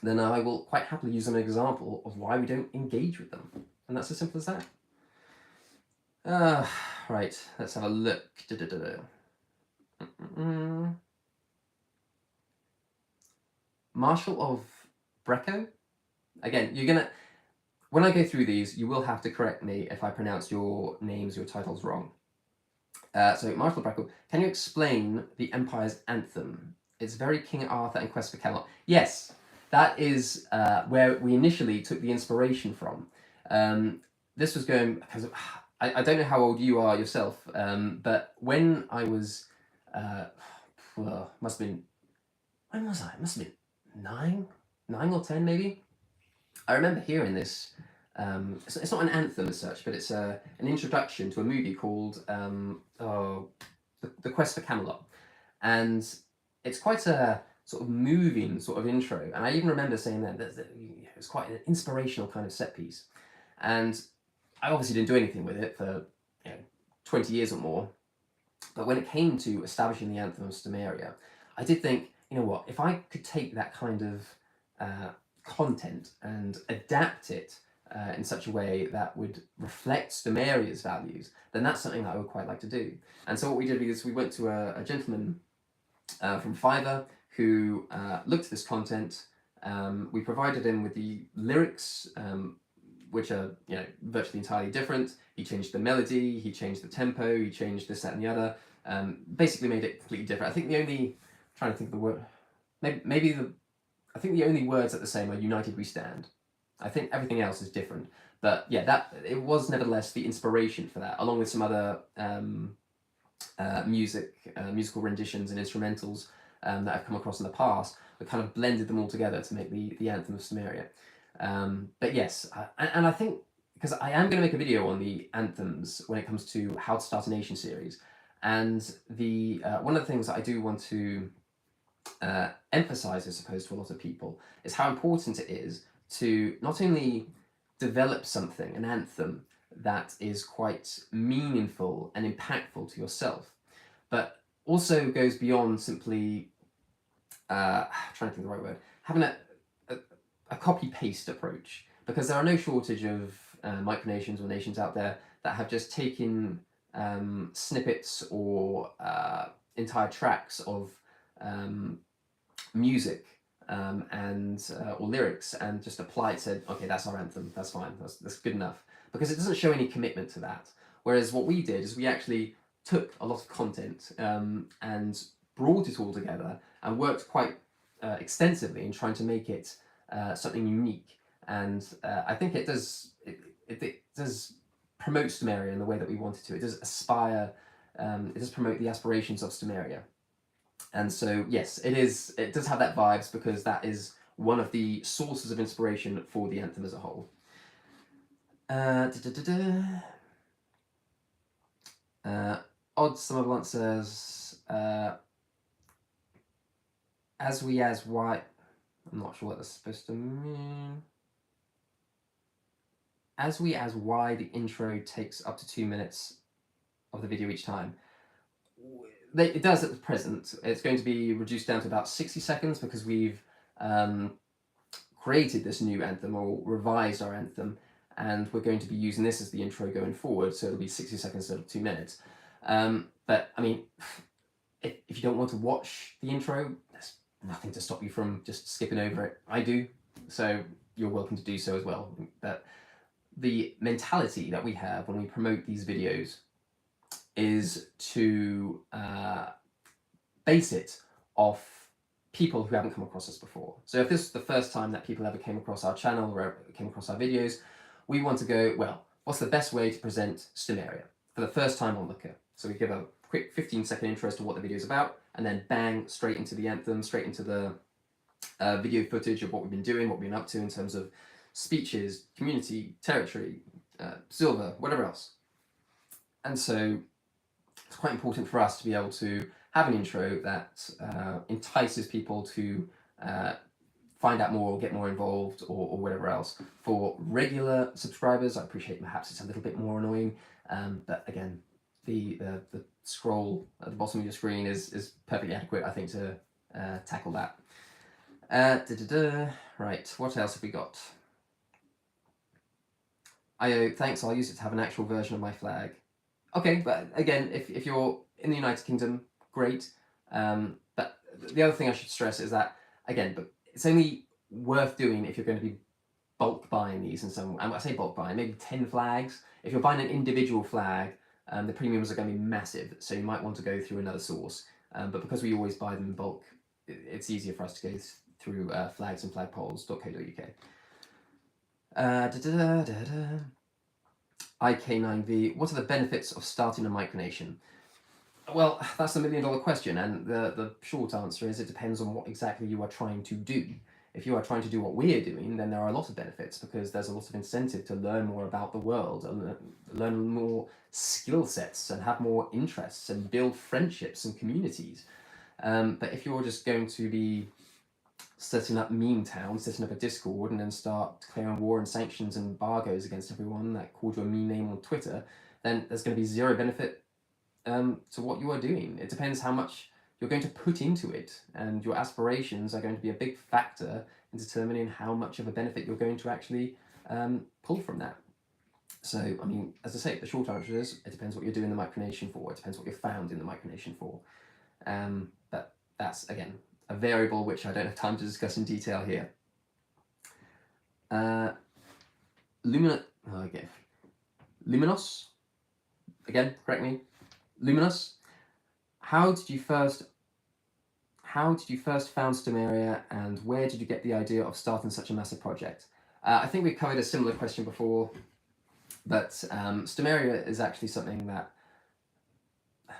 then I will quite happily use an example of why we don't engage with them. And that's as simple as that. Right, let's have a look. Marshal of Brecco? Again, when I go through these, you will have to correct me if I pronounce your names, your titles wrong. So, Marshal of Brecco, can you explain the Empire's anthem? It's very King Arthur and Quest for Camelot. Yes, that is where we initially took the inspiration from. This was going, because I don't know how old you are yourself, but when I was, must have been, when was I? It must have been 9 or 10 maybe. I remember hearing this. It's not an anthem as such, but it's an introduction to a movie called The Quest for Camelot. And it's quite a sort of moving sort of intro. And I even remember saying that it was quite an inspirational kind of set piece. And I obviously didn't do anything with it for 20 years or more. But when it came to establishing the Anthem of Stomaria, I did think, you know what, if I could take that kind of content and adapt it in such a way that would reflect Stomaria's values, then that's something that I would quite like to do. And so what we did is we went to a gentleman from Fiverr who looked at this content. We provided him with the lyrics, which are virtually entirely different. He changed the melody, he changed the tempo, he changed this, that, and the other. Basically made it completely different. I think trying to think of the word, I think the only words that are the same are "United We Stand." I think everything else is different. But yeah, it was nevertheless the inspiration for that, along with some other musical renditions and instrumentals that I've come across in the past. We kind of blended them all together to make the Anthem of Stomaria. But yes, and I think, because I am going to make a video on the anthems when it comes to how to start a nation series, and one of the things that I do want to emphasize, I suppose, to a lot of people is how important it is to not only develop something, an anthem, that is quite meaningful and impactful to yourself, but also goes beyond simply, trying to think of the right word, having a copy-paste approach, because there are no shortage of micronations or nations out there that have just taken snippets or entire tracks of music and or lyrics and just applied, said, okay, that's our anthem, that's fine, that's good enough, because it doesn't show any commitment to that. Whereas what we did is we actually took a lot of content and brought it all together and worked quite extensively in trying to make it something unique. And I think it does promote Stomaria in the way that we wanted to. It does aspire, it does promote the aspirations of Stomaria. And so, yes, it does have that vibes, because that is one of the sources of inspiration for the anthem as a whole. Odd Summerland says, as why, I'm not sure what that's supposed to mean. As why the intro takes up to 2 minutes of the video each time. It does at the present. It's going to be reduced down to about 60 seconds because we've created this new anthem, or revised our anthem, and we're going to be using this as the intro going forward, so it'll be 60 seconds instead of 2 minutes. But I mean, if you don't want to watch the intro, there's nothing to stop you from just skipping over it. I do, so you're welcome to do so as well. But the mentality that we have when we promote these videos is to base it off people who haven't come across us before. So if this is the first time that people ever came across our channel or came across our videos, we want to go, well, what's the best way to present Stomaria for the first time onlooker? So we give a quick 15-second intro as to what the video is about, and then bang, straight into the anthem, straight into the video footage of what we've been doing, what we've been up to in terms of speeches, community, territory, silver, whatever else. And so it's quite important for us to be able to have an intro that entices people to find out more, get more involved, or whatever else. For regular subscribers, I appreciate perhaps it's a little bit more annoying, but again, the scroll at the bottom of your screen is perfectly adequate, I think, to tackle that. Right, what else have we got? IO, thanks, I'll use it to have an actual version of my flag. Okay, but again, if you're in the United Kingdom, great. But the other thing I should stress is that, again, but it's only worth doing if you're going to be bulk buying these in some way. I say bulk buying, maybe 10 flags. If you're buying an individual flag, the premiums are going to be massive, so you might want to go through another source. But because we always buy them in bulk, it's easier for us to go through flags and flagpoles.co.uk. IK9V, what are the benefits of starting a micronation? Well, that's the $1 million question, and the short answer is it depends on what exactly you are trying to do. If you are trying to do what we're doing, then there are a lot of benefits, because there's a lot of incentive to learn more about the world, and learn more skill sets, and have more interests, and build friendships and communities. But if you're just going to be setting up meme town, setting up a Discord, and then start declaring war and sanctions and embargoes against everyone that called you a meme name on Twitter, then there's going to be zero benefit to what you are doing. It depends how much you're going to put into it, and your aspirations are going to be a big factor in determining how much of a benefit you're going to actually pull from that. So, I mean, as I say, the short answer is it depends what you're doing the micronation for. It depends what you're found in the micronation for. But that's, again, a variable which I don't have time to discuss in detail here. Luminos, again, correct me. Luminous, how did you first found Stomaria, and where did you get the idea of starting such a massive project? I think we've covered a similar question before, but Stomaria is actually something that,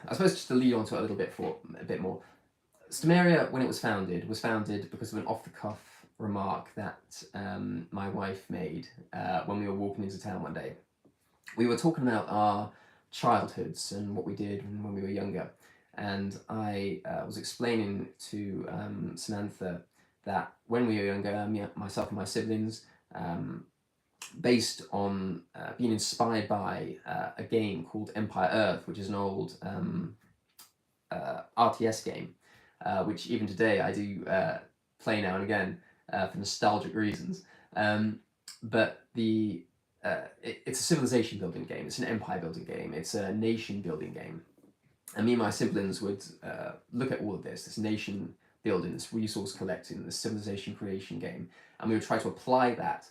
I suppose, just to lead on to it a little bit more. Stomaria, when it was founded because of an off-the-cuff remark that my wife made when we were walking into town one day. We were talking about our childhoods and what we did when we were younger, and I was explaining to Samantha that when we were younger, myself and my siblings, based on being inspired by a game called Empire Earth, which is an old RTS game, which even today I do play now and again. for nostalgic reasons. But it's a civilization building game. It's an empire building game. It's a nation building game. And me and my siblings would look at all of this nation building, this resource collecting, this civilization creation game, and we would try to apply that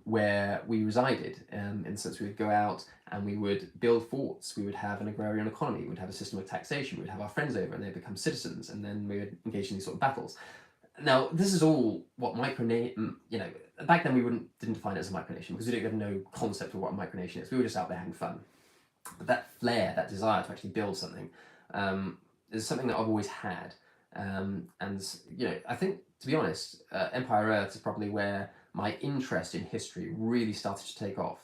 where we resided. In the sense, we would go out and we would build forts, we would have an agrarian economy, we would have a system of taxation, we would have our friends over and they become citizens, and then we would engage in these sort of battles. Now, this is all what micronation, back then we didn't define it as a micronation because we didn't have no concept of what a micronation is. We were just out there having fun. But that flair, that desire to actually build something, is something that I've always had. And, I think, to be honest, Empire Earth is probably where my interest in history really started to take off.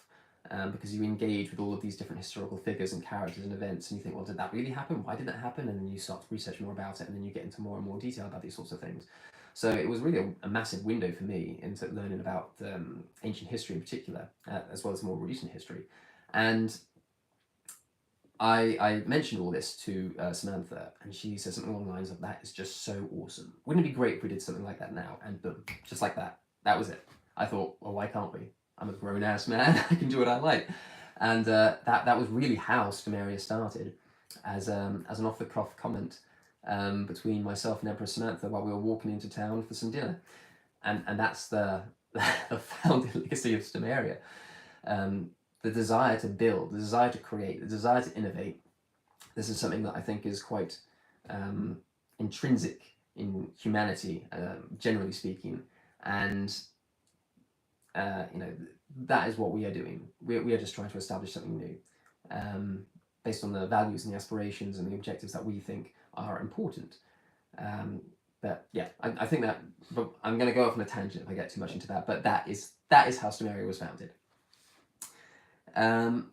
Because you engage with all of these different historical figures and characters and events, and you think, well, did that really happen? Why did that happen? And then you start to research more about it, and then you get into more and more detail about these sorts of things. So it was really a massive window for me into learning about ancient history in particular, as well as more recent history. And I mentioned all this to Samantha, and she said something along the lines of, that is just so awesome. Wouldn't it be great if we did something like that now? And boom, just like that. That was it. I thought, well, why can't we? I'm a grown-ass man. I can do what I like. And that was really how Stomaria started, as an off-the-cuff comment between myself and Empress Samantha while we were walking into town for some dinner. And that's the founding legacy of Stomaria. The desire to build, the desire to create, the desire to innovate. This is something that I think is quite intrinsic in humanity, generally speaking. And that is what we are doing. We are just trying to establish something new, based on the values and the aspirations and the objectives that we think are important. But yeah, I think that, but I'm going to go off on a tangent if I get too much into that. But that is how Stomaria was founded. Again,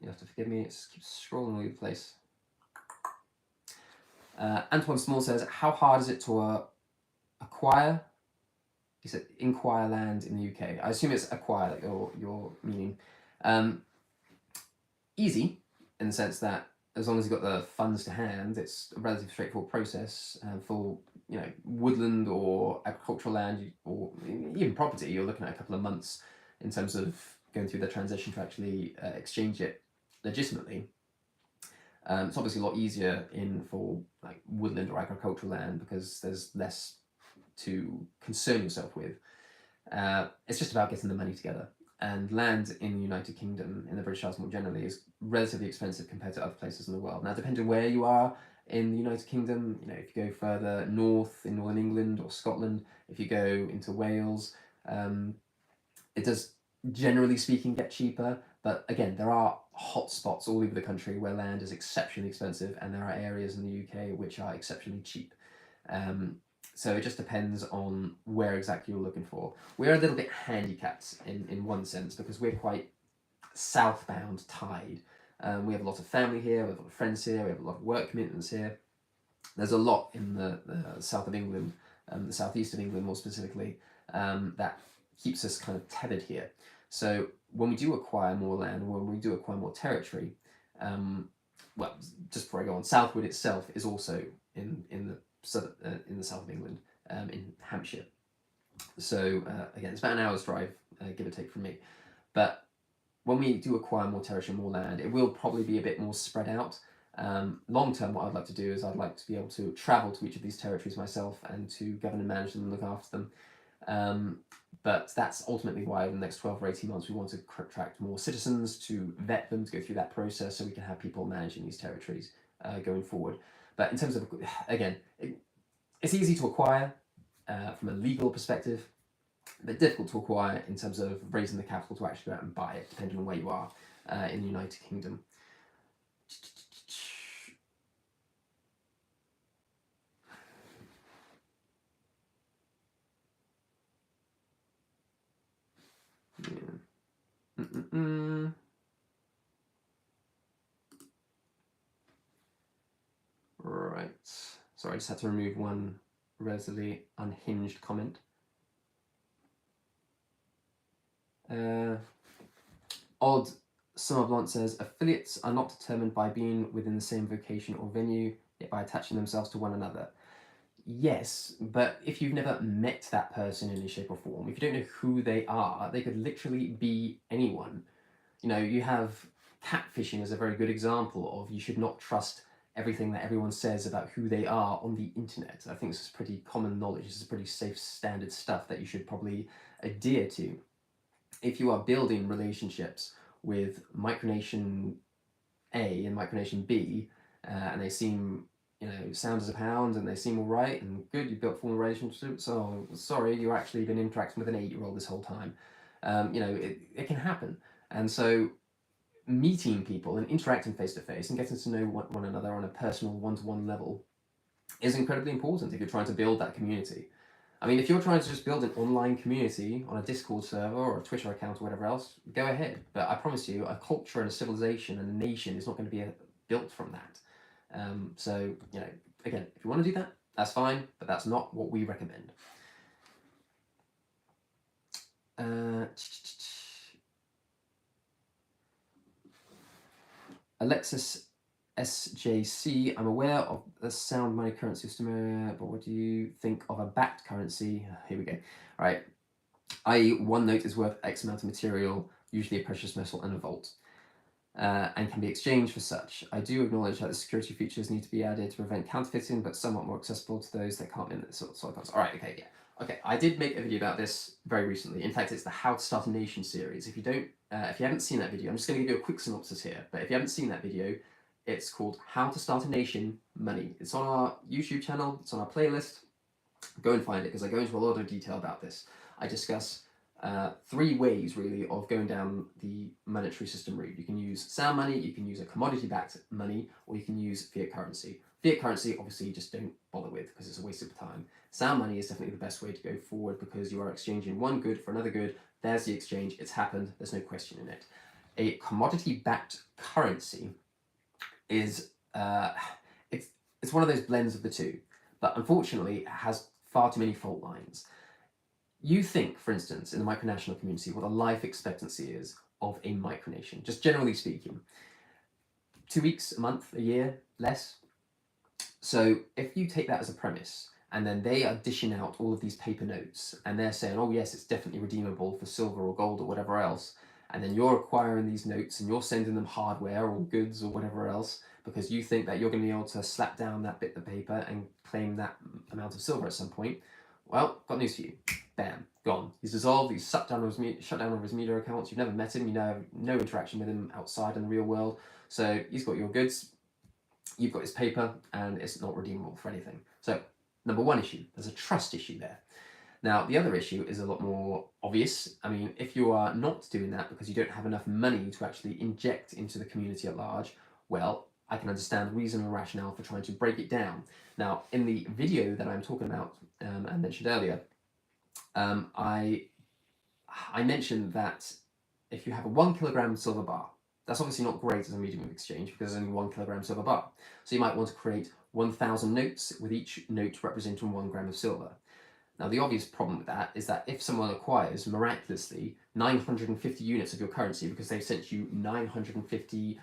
you have to forgive me. It keeps scrolling all over the place. Antoine Small says, how hard is it to acquire? He said, inquire land in the UK. I assume it's acquire, like your meaning. Easy, in the sense that as long as you've got the funds to hand, it's a relatively straightforward process. For woodland or agricultural land, or even property, you're looking at a couple of months in terms of going through the transition to actually exchange it legitimately. It's obviously a lot easier for like woodland or agricultural land because there's less to concern yourself with. It's just about getting the money together. And land in the United Kingdom, in the British Isles more generally, is relatively expensive compared to other places in the world. Now, depending where you are in the United Kingdom, if you go further north in Northern England or Scotland, if you go into Wales, it does, generally speaking, get cheaper. But again, there are hotspots all over the country where land is exceptionally expensive, and there are areas in the UK which are exceptionally cheap. So it just depends on where exactly you're looking for. We're a little bit handicapped in one sense because we're quite southbound tied. We have a lot of family here, we have a lot of friends here, we have a lot of work commitments here. There's a lot in the south of England, the southeast of England more specifically, that keeps us kind of tethered here. So when we do acquire more land, when we do acquire more territory, well, just before I go on, Southwood itself is also in the south of England, in Hampshire. So again, it's about an hour's drive, give or take, from me. But when we do acquire more territory, more land, it will probably be a bit more spread out. Long term, what I'd like to do is I'd like to be able to travel to each of these territories myself and to govern and manage them and look after them. But that's ultimately why in the next 12 or 18 months we want to attract more citizens, to vet them, to go through that process so we can have people managing these territories going forward. But in terms of, again, it's easy to acquire from a legal perspective, but difficult to acquire in terms of raising the capital to actually go out and buy it, depending on where you are in the United Kingdom. Yeah. Right. Sorry, I just had to remove one relatively unhinged comment. Odd Summer Blunt says, affiliates are not determined by being within the same vocation or venue, yet by attaching themselves to one another. Yes, but if you've never met that person in any shape or form, if you don't know who they are, they could literally be anyone. You know, you have catfishing as a very good example of you should not trust everything that everyone says about who they are on the internet. I think this is pretty common knowledge. This is pretty safe standard stuff that you should probably adhere to. If you are building relationships with Micronation A and Micronation B, and they seem, you know, sound as a pound and they seem all right and good, you built formal relationships, so sorry, you've actually been interacting with an 8-year-old this whole time. You know, it can happen. And so meeting people and interacting face to face and getting to know one another on a personal one-to-one level is incredibly important if you're trying to build that community. I mean, if you're trying to just build an online community on a Discord server or a Twitter account or whatever else, go ahead. But I promise you, a culture and a civilization and a nation is not going to be built from that. So, you know, again, if you want to do that, that's fine, but that's not what we recommend. Alexis SJC, I'm aware of the sound money currency of Stomaria, but what do you think of a backed currency? Here we go. All right. I.e., one note is worth X amount of material, usually a precious metal and a vault, and can be exchanged for such. I do acknowledge that the security features need to be added to prevent counterfeiting, but somewhat more accessible to those that can't mint this sort of cards. All right, okay, yeah. Okay, I did make a video about this very recently. In fact, it's the How to Start a Nation series. If you haven't seen that video, I'm just going to give you a quick synopsis here. But if you haven't seen that video, it's called How to Start a Nation Money. It's on our YouTube channel. It's on our playlist. Go and find it because I go into a lot of detail about this. I discuss 3 ways really of going down the monetary system route. You can use sound money, you can use a commodity-backed money, or you can use fiat currency. Fiat currency, obviously, you just don't bother with because it's a waste of time. Sound money is definitely the best way to go forward because you are exchanging one good for another good. There's the exchange. It's happened. There's no question in it. A commodity-backed currency is it's one of those blends of the two, but unfortunately, it has far too many fault lines. You think, for instance, in the micronational community, what the life expectancy is of a micronation, just generally speaking. 2 weeks, a month, a year, less. So if you take that as a premise, and then they are dishing out all of these paper notes, and they're saying, oh yes, it's definitely redeemable for silver or gold or whatever else, and then you're acquiring these notes and you're sending them hardware or goods or whatever else, because you think that you're going to be able to slap down that bit of paper and claim that amount of silver at some point, well, got news for you. Bam, gone. He's dissolved, he's shut down all of his media accounts, you've never met him, you have no interaction with him outside in the real world, so he's got your goods, you've got his paper, and it's not redeemable for anything. So, number one issue, there's a trust issue there. Now, the other issue is a lot more obvious. I mean, if you are not doing that because you don't have enough money to actually inject into the community at large, well, I can understand the reason and rationale for trying to break it down. Now, in the video that I'm talking about, I mentioned earlier, I mentioned that if you have a 1 kilogram silver bar, that's obviously not great as a medium of exchange because there's only 1 kilogram silver bar. So you might want to create 1,000 notes with each note representing 1 gram of silver. Now, the obvious problem with that is that if someone acquires, miraculously, 950 units of your currency because they've sent you 950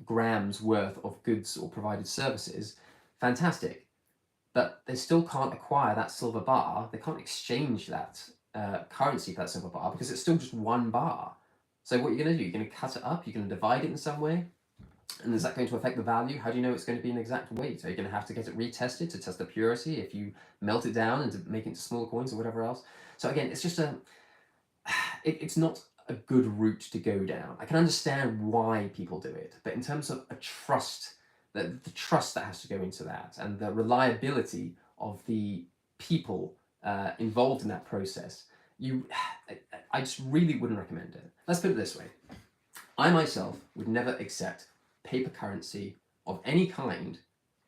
grams worth of goods or provided services, fantastic. But they still can't acquire that silver bar. They can't exchange that currency for that silver bar because it's still just 1 bar. So what are you going to do? You're going to cut it up? You're going to divide it in some way? And is that going to affect the value? How do you know it's going to be an exact weight? Are you going to have to get it retested to test the purity if you melt it down and to make it into smaller coins or whatever else? So again, it's just it's not a good route to go down. I can understand why people do it, but in terms of a trust, the trust that has to go into that and the reliability of the people involved in that process, I just really wouldn't recommend it. Let's put it this way. I myself would never accept paper currency of any kind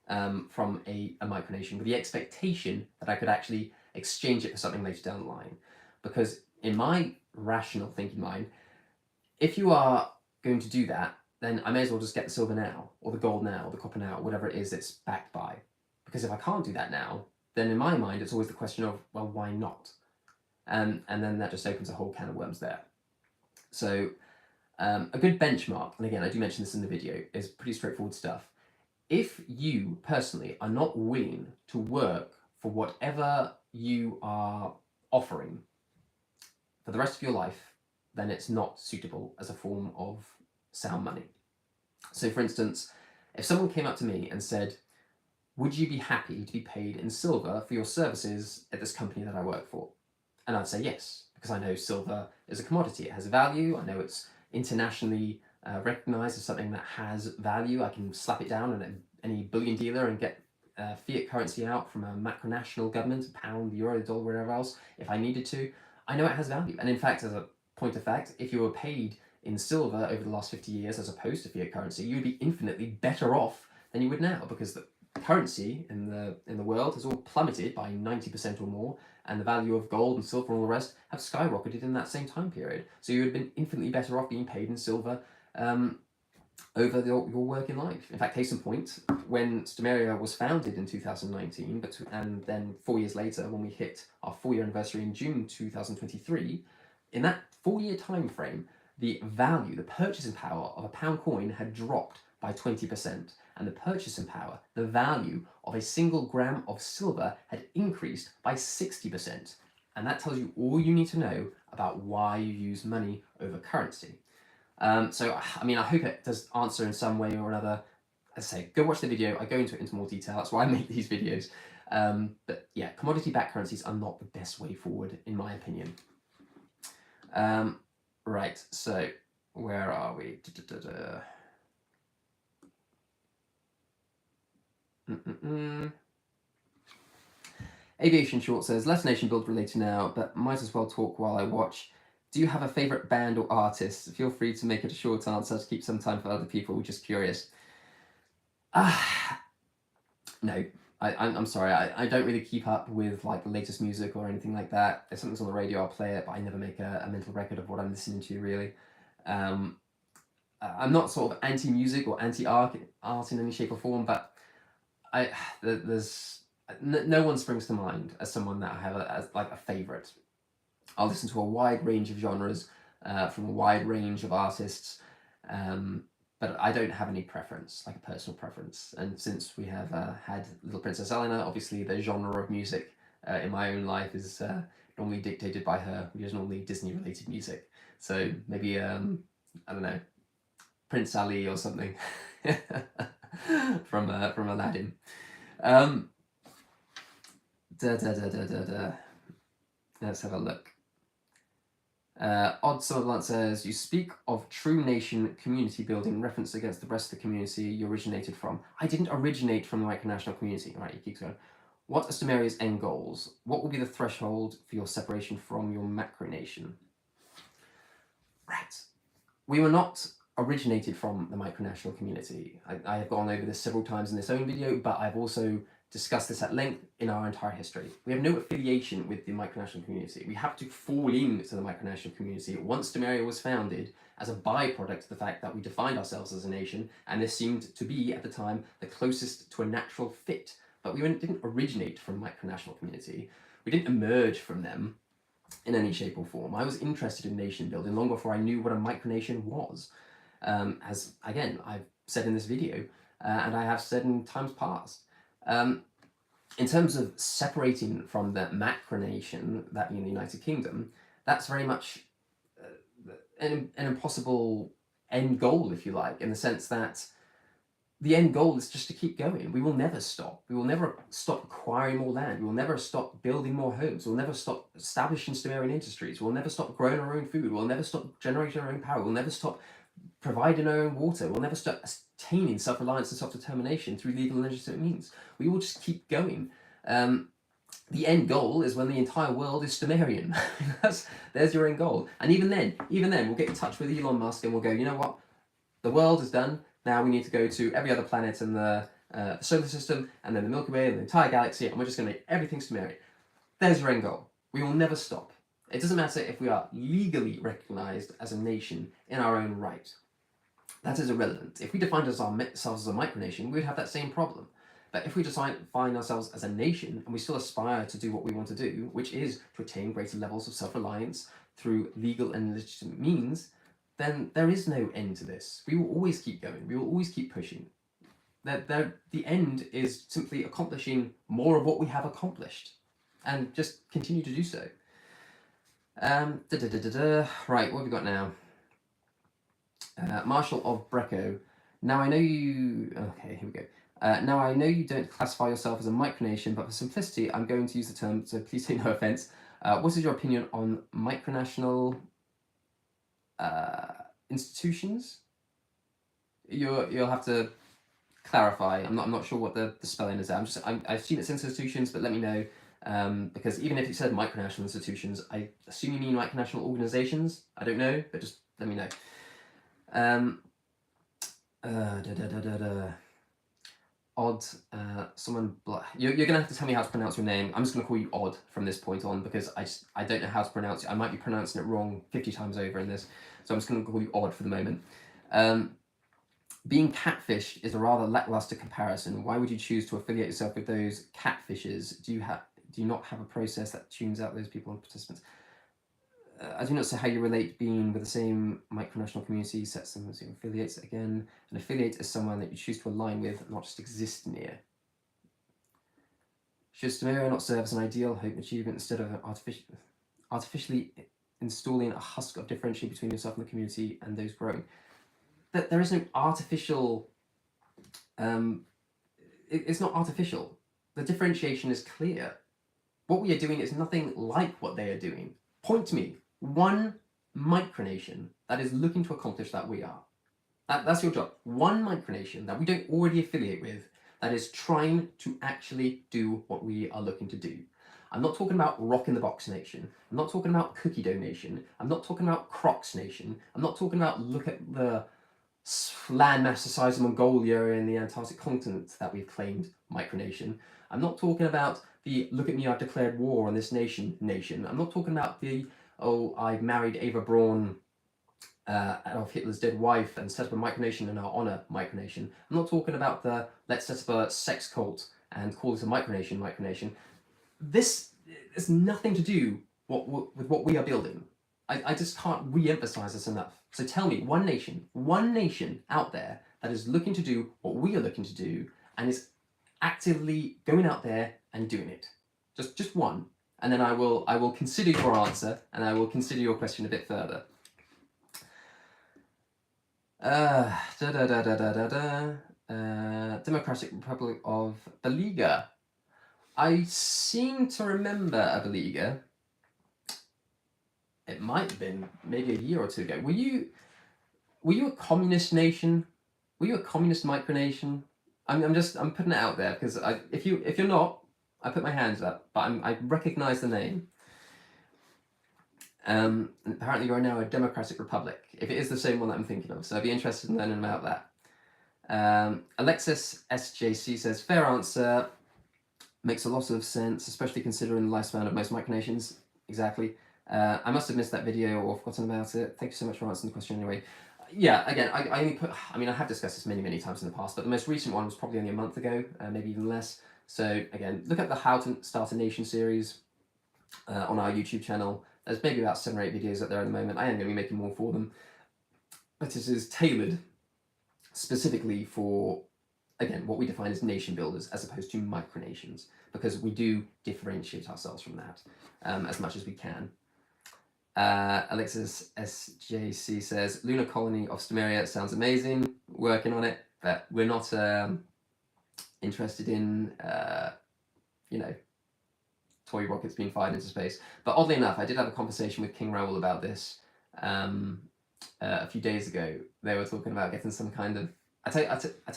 from a micronation with the expectation that I could actually exchange it for something later down the line. Because in my rational thinking mind, if you are going to do that, then I may as well just get the silver now, or the gold now, or the copper now, whatever it is it's backed by. Because if I can't do that now, then in my mind it's always the question of, well, why not? And then that just opens a whole can of worms there. So a good benchmark, and again, I do mention this in the video, is pretty straightforward stuff. If you personally are not willing to work for whatever you are offering for the rest of your life, then it's not suitable as a form of sound money. So for instance, if someone came up to me and said, would you be happy to be paid in silver for your services at this company that I work for? And I'd say yes, because I know silver is a commodity. It has value. I know it's internationally recognized as something that has value. I can slap it down on any bullion dealer and get fiat currency out from a macronational government, pound, euro, dollar, wherever else, if I needed to. I know it has value. And in fact, as a point of fact, if you were paid in silver over the last 50 years as opposed to fiat currency, you would be infinitely better off than you would now, because the currency in the world has all plummeted by 90% or more, and the value of gold and silver and all the rest have skyrocketed in that same time period. So you would have been infinitely better off being paid in silver over your working life. In fact, case in point, when Stomaria was founded in 2019, and then 4 years later, when we hit our 4-year anniversary in June 2023, in that 4-year time frame, the value, the purchasing power of a pound coin had dropped by 20%, and the purchasing power, the value of a single gram of silver had increased by 60%. And that tells you all you need to know about why you use money over currency. So, I mean, I hope it does answer in some way or another. As I say, go watch the video. I go into it into more detail. That's why I make these videos. But yeah, commodity-backed currencies are not the best way forward, in my opinion. Right, so where are we? Aviation Short says, less nation build related now, but might as well talk while I watch. Do you have a favourite band or artist? Feel free to make it a short answer to keep some time for other people. Just curious. No, I'm sorry. I don't really keep up with like the latest music or anything like that. If something's on the radio, I'll play it, but I never make a mental record of what I'm listening to, really. I'm not sort of anti-music or anti-art in any shape or form, but no one springs to mind as someone that I have as like a favourite. I'll listen to a wide range of genres from a wide range of artists, but I don't have any preference, like a personal preference. And since we have had Little Princess Eleanor, obviously the genre of music in my own life is normally dictated by her, which is normally Disney-related music. So maybe, I don't know, Prince Ali or something from Aladdin. Let's have a look. Odd Summerland says, you speak of true nation community building reference against the rest of the community you originated from. I didn't originate from the Micronational community. Right, he keeps going. What are Stomaria's end goals? What will be the threshold for your separation from your Micronation? Right. We were not originated from the Micronational community. I have gone over this several times in this own video, but I've also discussed this at length in our entire history. We have no affiliation with the Micronational community. We have to fall into the Micronational community once Stomaria was founded as a byproduct of the fact that we defined ourselves as a nation, and this seemed to be, at the time, the closest to a natural fit. But we didn't originate from Micronational community. We didn't emerge from them in any shape or form. I was interested in nation building long before I knew what a micronation was. As, again, I've said in this video, and I have said in times past. In terms of separating from the Micronation, that being the United Kingdom, that's very much an impossible end goal, if you like, in the sense that the end goal is just to keep going. We will never stop. We will never stop acquiring more land. We will never stop building more homes. We'll never stop establishing Stomarian industries. We'll never stop growing our own food. We'll never stop generating our own power. We'll never stop providing our own water. We'll never stop attaining self-reliance and self-determination through legal and legitimate means. We will just keep going. The end goal is when the entire world is Stomarian. There's your end goal. And even then, we'll get in touch with Elon Musk and we'll go, you know what? The world is done. Now we need to go to every other planet in the solar system, and then the Milky Way and the entire galaxy, and we're just going to make everything Stomarian. There's your end goal. We will never stop. It doesn't matter if we are legally recognized as a nation in our own right. That is irrelevant. If we defined ourselves as a micronation, we'd have that same problem. But if we define ourselves as a nation, and we still aspire to do what we want to do, which is to attain greater levels of self-reliance through legal and legitimate means, then there is no end to this. We will always keep going. We will always keep pushing. the end is simply accomplishing more of what we have accomplished, and just continue to do so. Right, what have we got now? Marshal of Brecco. Now I know you. Okay, here we go. Now I know you don't classify yourself as a micronation, but for simplicity, I'm going to use the term, so please take no offense. What is your opinion on micronational institutions? You'll have to clarify. I'm not sure what the spelling is. I've seen it's institutions, but let me know. Because even if you said micronational institutions, I assume you mean micronational organizations. I don't know, but just let me know. Odd. Someone. You're gonna have to tell me how to pronounce your name. I'm just gonna call you Odd from this point on because I don't know how to pronounce it. I might be pronouncing it wrong 50 times over in this, so I'm just gonna call you Odd for the moment. Being catfished is a rather lackluster comparison. Why would you choose to affiliate yourself with those catfishes? Do you not have a process that tunes out those people and participants? I do not see how you relate being with the same micronational community, sets them as your affiliates. Again, an affiliate is someone that you choose to align with, not just exist near. Should Stomaria not serve as an ideal hope achievement instead of artificially installing a husk of differentiation between yourself and the community and those growing? That there is no artificial. It's not artificial. The differentiation is clear. What we are doing is nothing like what they are doing. Point to me one micronation that is looking to accomplish that we are. That's your job. One micronation that we don't already affiliate with that is trying to actually do what we are looking to do. I'm not talking about Rock in the Box Nation. I'm not talking about Cookie Dough Nation. I'm not talking about Crocs Nation. I'm not talking about look at the landmass the size of Mongolia in the Antarctic continent that we've claimed micronation. I'm not talking about the look at me, I've declared war on this nation. I'm not talking about the I've married Ava Braun, Adolf Hitler's dead wife, and set up a micronation in our honor micronation. I'm not talking about the let's set up a sex cult and call this a micronation. This has nothing to do with what we are building. I just can't re-emphasize this enough. So tell me one nation out there that is looking to do what we are looking to do and is actively going out there and doing it. Just one. And then I will consider your answer and I will consider your question a bit further. Democratic Republic of Beliga. I seem to remember a Beliga. It might have been maybe a year or two ago. Were you a communist nation? Were you a communist micronation? I'm putting it out there because if you're not, I put my hands up, but I recognise the name. Apparently you're now a democratic republic, if it is the same one that I'm thinking of, so I'd be interested in learning about that. Alexis SJC says, fair answer, makes a lot of sense, especially considering the lifespan of most micronations. Exactly. I must have missed that video or forgotten about it. Thank you so much for answering the question anyway. Yeah, again, I only put, I have discussed this many times in the past, but the most recent one was probably only a month ago, maybe even less. So again, look at the How to Start a Nation series on our YouTube channel. There's maybe about 7 or 8 videos up there at the moment. I am going to be making more for them. But this is tailored specifically for, again, what we define as nation builders as opposed to micronations, because we do differentiate ourselves from that as much as we can. Alexis SJC says, Lunar Colony of Stomaria sounds amazing. Working on it, but we're not interested in, toy rockets being fired into space. But oddly enough, I did have a conversation with King Raoul about this a few days ago. They were talking about getting some kind of... I tell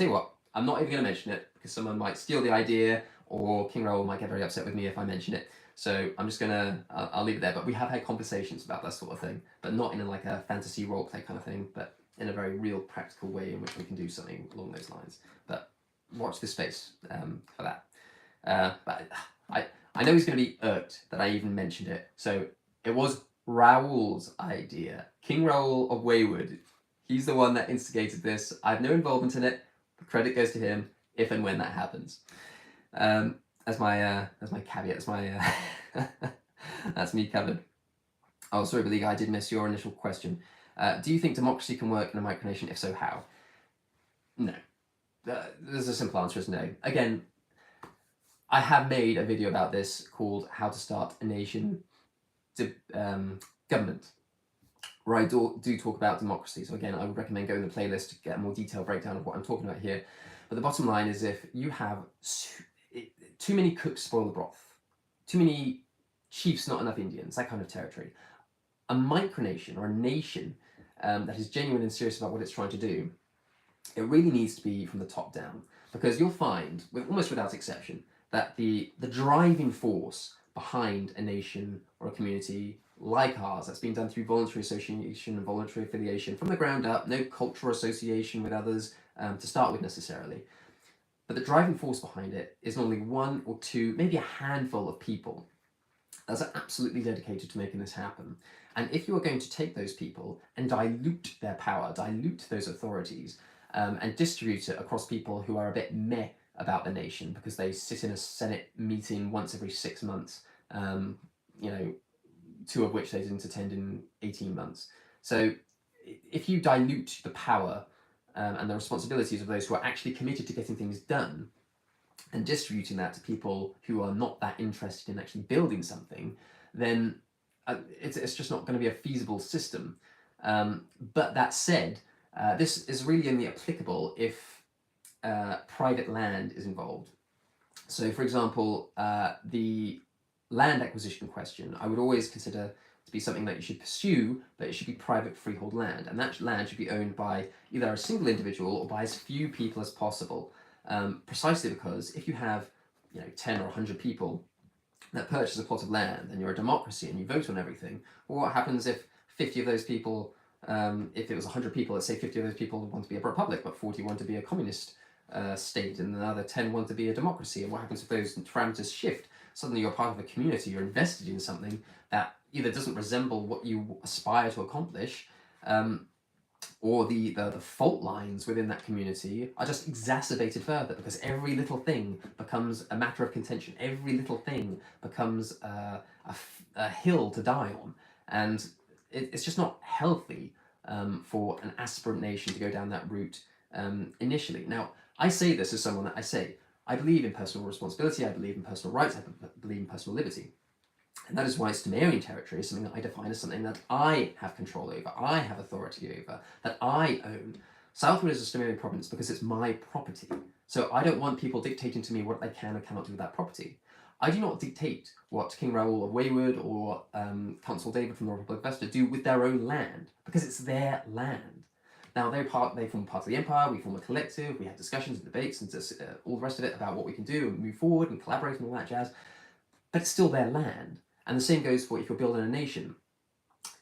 you what, I'm not even going to mention it because someone might steal the idea or King Raoul might get very upset with me if I mention it. So I'm just going to... I'll leave it there. But we have had conversations about that sort of thing, but not in like a fantasy roleplay kind of thing, but in a very real practical way in which we can do something along those lines. But watch this space for that. But I know he's going to be irked that I even mentioned it. So it was Raoul's idea. King Raoul of Wayward. He's the one that instigated this. I have no involvement in it. The credit goes to him if and when that happens. As my caveat. As my that's me covered. Oh, sorry, Beliga, I did miss your initial question. Do you think democracy can work in a micronation? If so, how? No. There's a simple answer is no. Again, I have made a video about this called How to Start a Nation Government, where I do talk about democracy. So again, I would recommend going to the playlist to get a more detailed breakdown of what I'm talking about here. But the bottom line is, if you have too many cooks spoil the broth, too many chiefs, not enough Indians, that kind of territory, a micronation or a nation that is genuine and serious about what it's trying to do, it really needs to be from the top down. Because you'll find, almost without exception, that the driving force behind a nation or a community like ours, that's been done through voluntary association and voluntary affiliation from the ground up, no cultural association with others to start with necessarily. But the driving force behind it is normally one or two, maybe a handful of people that are absolutely dedicated to making this happen. And if you are going to take those people and dilute their power, dilute those authorities, and distribute it across people who are a bit meh about the nation because they sit in a Senate meeting once every 6 months, you know, 2 of which they didn't attend in 18 months. So if you dilute the power and the responsibilities of those who are actually committed to getting things done and distributing that to people who are not that interested in actually building something, then it's just not going to be a feasible system. But that said, this is really only applicable if private land is involved. So, for example, the land acquisition question, I would always consider to be something that you should pursue, but it should be private freehold land. And that land should be owned by either a single individual or by as few people as possible. Precisely because if you have 10 or 100 people that purchase a plot of land and you're a democracy and you vote on everything, well, what happens if 50 of those people, if it was 100 people, let's say 50 of those people want to be a republic, but 40 want to be a communist state, and another 10 want to be a democracy, and what happens if those parameters shift? Suddenly you're part of a community, you're invested in something that either doesn't resemble what you aspire to accomplish, or the fault lines within that community are just exacerbated further because every little thing becomes a matter of contention. Every little thing becomes a hill to die on. And it's just not healthy for an aspirant nation to go down that route initially. Now, I say this as someone that I believe in personal responsibility, I believe in personal rights, I believe in personal liberty. And that is why Stomarian territory is something that I define as something that I have control over, I have authority over, that I own. Southwood is a Stomarian province because it's my property. So I don't want people dictating to me what I can or cannot do with that property. I do not dictate what King Raoul of Wayward or Consul David from the Republic of Vesta do with their own land, because it's their land. Now, they form part of the Empire, we form a collective, we have discussions and debates and all the rest of it about what we can do and move forward and collaborate and all that jazz, but it's still their land. And the same goes for if you're building a nation.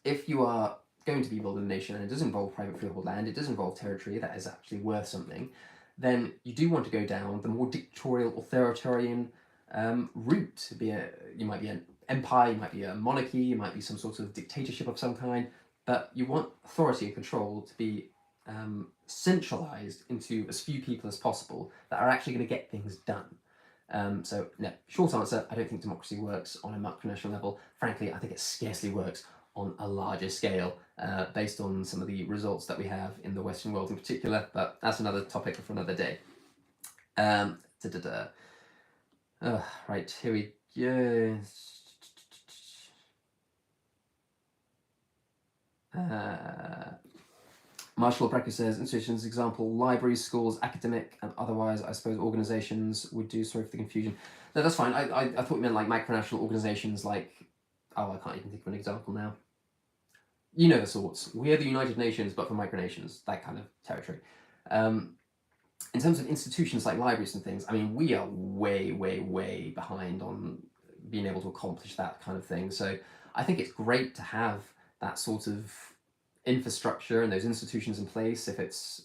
If you are going to be building a nation and it does involve private freehold land, it does involve territory that is actually worth something, then you do want to go down the more dictatorial, authoritarian route. You might be an empire, you might be a monarchy, you might be some sort of dictatorship of some kind, but you want authority and control to be centralized into as few people as possible that are actually going to get things done. So, no, short answer, I don't think democracy works on a micronational level. Frankly, I think it scarcely works on a larger scale, based on some of the results that we have in the Western world in particular, but that's another topic for another day. Right, here we go. Marshall Brecker says, institutions, example, libraries, schools, academic, and otherwise, I suppose, organizations would do. Sorry for the confusion. No, that's fine. I thought you meant like micronational organizations like, oh, I can't even think of an example now. You know the sorts. We are the United Nations, but for micronations, that kind of territory. In terms of institutions like libraries and things, I mean, we are way, way, way behind on being able to accomplish that kind of thing. So I think it's great to have that sort of infrastructure and those institutions in place. If it's,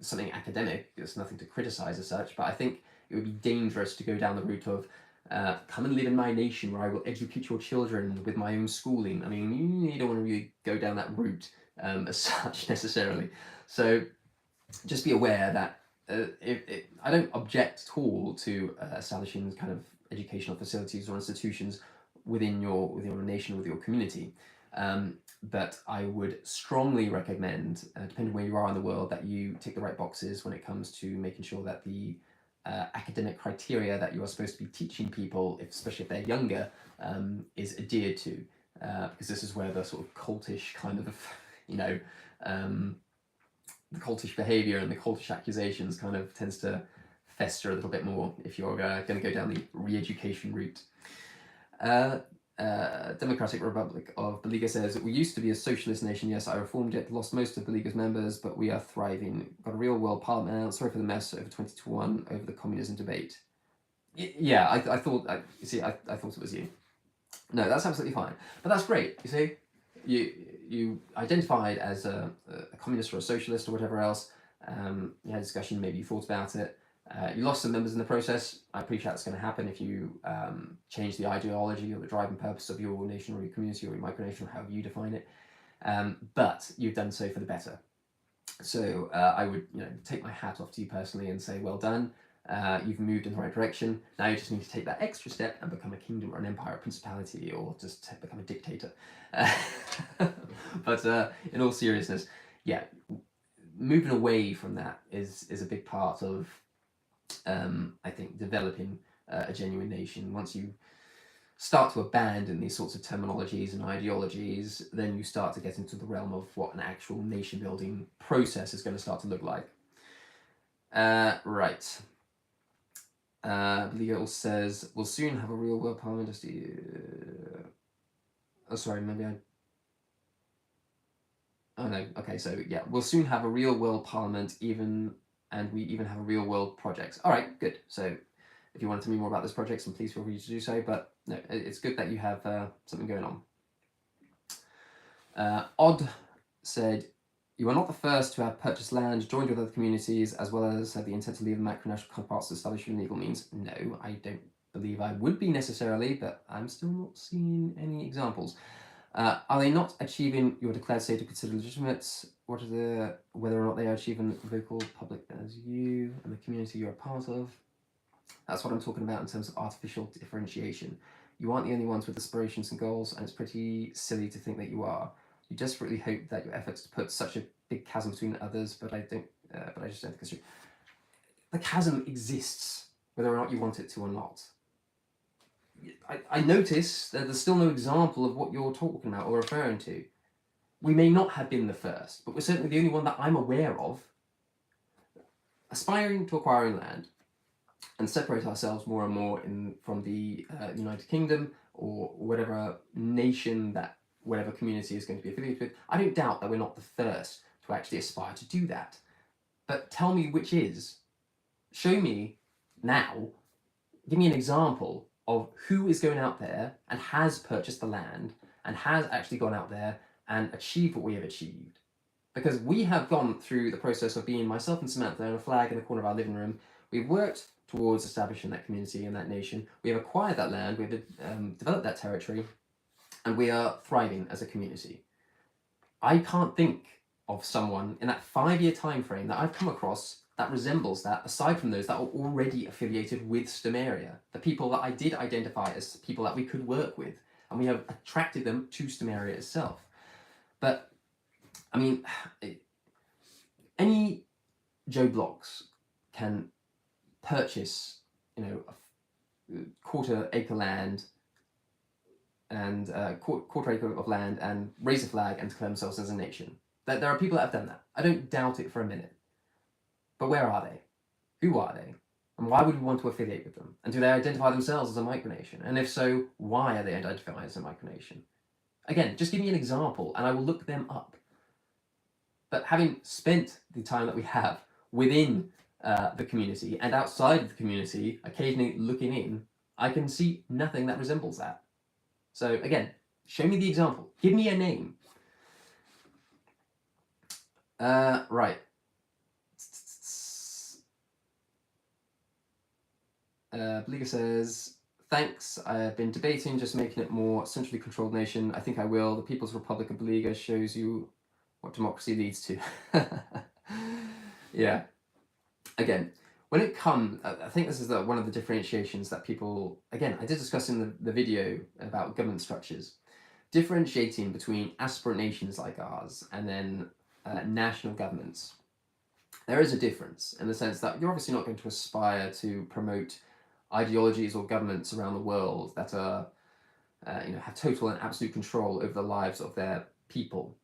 something academic, there's nothing to criticize as such, but I think it would be dangerous to go down the route of come and live in my nation where I will educate your children with my own schooling. I mean, you don't want to really go down that route as such necessarily. So just be aware that I don't object at all to establishing kind of educational facilities or institutions within your nation, with your community. but I would strongly recommend, depending where you are in the world, that you tick the right boxes when it comes to making sure that the academic criteria that you are supposed to be teaching people, especially if they're younger, is adhered to, because this is where the sort of cultish kind of, the cultish behaviour and the cultish accusations kind of tends to fester a little bit more if you're going to go down the re-education route. Democratic Republic of Beliga says, we used to be a socialist nation. Yes, I reformed it, lost most of Beliga's members, but we are thriving. Got a real world parliament now. Sorry for the mess over 20-1 over the communism debate. Yeah, I thought, I thought it was you. No, that's absolutely fine. But that's great, you see. You identified as a communist or a socialist or whatever else. You had a discussion, maybe you thought about it. You lost some members in the process. I appreciate that's going to happen if you change the ideology or the driving purpose of your nation or your community or your micronation or however you define it. But you've done so for the better. So I would take my hat off to you personally and say, well done. You've moved in the right direction. Now you just need to take that extra step and become a kingdom or an empire, a principality, or just become a dictator. But in all seriousness, yeah, moving away from that is a big part of, I think, developing a genuine nation. Once you start to abandon these sorts of terminologies and ideologies, then you start to get into the realm of what an actual nation building process is going to start to look like. Right. Legal says, we'll soon have a real world parliament. Oh, sorry, maybe I... Oh no, okay, so yeah, we'll soon have a real world parliament, and we even have a real world projects. All right, good. So if you want to tell me more about those projects, then please feel free to do so. But no, it's good that you have something going on. Odd said, you are not the first to have purchased land, joined with other communities, as well as had the intent to leave the Micronational counterparts to establish your legal means. No, I don't believe I would be necessarily, but I'm still not seeing any examples. Are they not achieving your declared state of considered legitimate? Whether or not they are achieving vocal public as you and the community you're a part of? That's what I'm talking about in terms of artificial differentiation. You aren't the only ones with aspirations and goals, and it's pretty silly to think that you are. You desperately hope that your efforts to put such a big chasm between others, but I just don't think it's true. The chasm exists, whether or not you want it to or not. I notice that there's still no example of what you're talking about or referring to. We may not have been the first, but we're certainly the only one that I'm aware of aspiring to acquiring land and separate ourselves more and more from the United Kingdom or whatever nation that whatever community is going to be affiliated with. I don't doubt that we're not the first to actually aspire to do that. But tell me which is. Show me now, give me an example of who is going out there and has purchased the land and has actually gone out there and achieved what we have achieved. Because we have gone through the process of being myself and Samantha and a flag in the corner of our living room. We've worked towards establishing that community and that nation. We have acquired that land, we've developed that territory, and we are thriving as a community. I can't think of someone in that 5-year time frame that I've come across that resembles that, aside from those that are already affiliated with Stomaria, the people that I did identify as people that we could work with, and we have attracted them to Stomaria itself. But, I mean, any Joe Bloggs can purchase, a quarter acre land and quarter acre of land and raise a flag and declare themselves as a nation. There are people that have done that. I don't doubt it for a minute. But where are they? Who are they? And why would we want to affiliate with them? And do they identify themselves as a micronation? And if so, why are they identified as a micronation? Again, just give me an example and I will look them up. But having spent the time that we have within the community and outside of the community, occasionally looking in, I can see nothing that resembles that. So again, show me the example. Give me a name. Right. Beliga says, thanks, I have been debating just making it more centrally controlled nation. I think I will. The People's Republic of Beliga shows you what democracy leads to. Yeah. Again, when it comes, I think this is one of the differentiations that people, again, I did discuss in the video about government structures. differentiating between aspirant nations like ours and then national governments, there is a difference in the sense that you're obviously not going to aspire to promote ideologies or governments around the world that are, have total and absolute control over the lives of their people.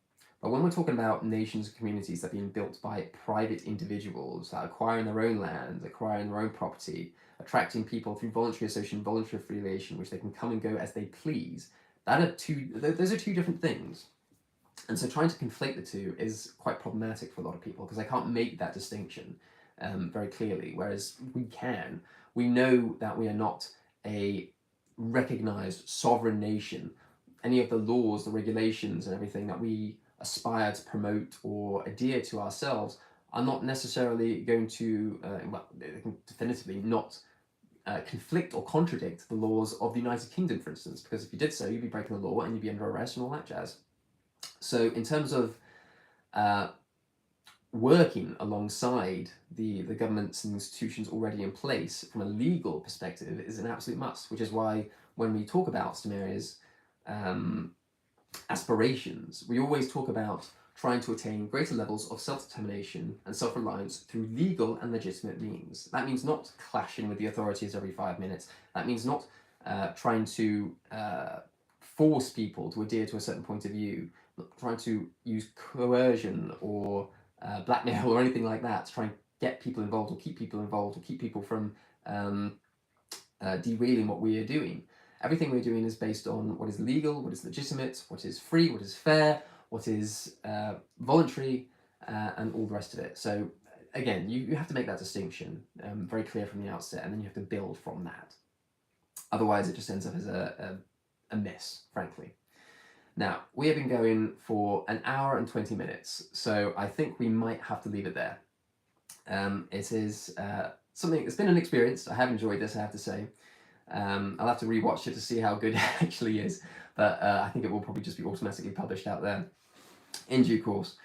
But when we're talking about nations and communities that are being built by private individuals, that are acquiring their own land, acquiring their own property, attracting people through voluntary association, voluntary affiliation, which they can come and go as they please, those are two different things. And so trying to conflate the two is quite problematic for a lot of people because they can't make that distinction very clearly, whereas we can. We know that we are not a recognized sovereign nation. Any of the laws, the regulations, and everything that we aspire to promote or adhere to ourselves are not necessarily going to, they can definitively not conflict or contradict the laws of the United Kingdom, for instance, because if you did so, you'd be breaking the law and you'd be under arrest and all that jazz. So in terms of working alongside the governments and institutions already in place from a legal perspective is an absolute must, which is why when we talk about Stomaria's aspirations, we always talk about trying to attain greater levels of self-determination and self-reliance through legal and legitimate means. That means not clashing with the authorities every 5 minutes. That means not trying to force people to adhere to a certain point of view, not trying to use coercion or blackmail or anything like that to try and get people involved or keep people involved or keep people from derailing what we are doing. Everything we're doing is based on what is legal, what is legitimate, what is free, what is fair, what is voluntary, and all the rest of it. So again, you have to make that distinction very clear from the outset, and then you have to build from that. Otherwise, it just ends up as a mess, frankly. Now, we have been going for 1 hour and 20 minutes, so I think we might have to leave it there. It is something, it's been an experience. I have enjoyed this, I have to say. I'll have to rewatch it to see how good it actually is, but I think it will probably just be automatically published out there in due course.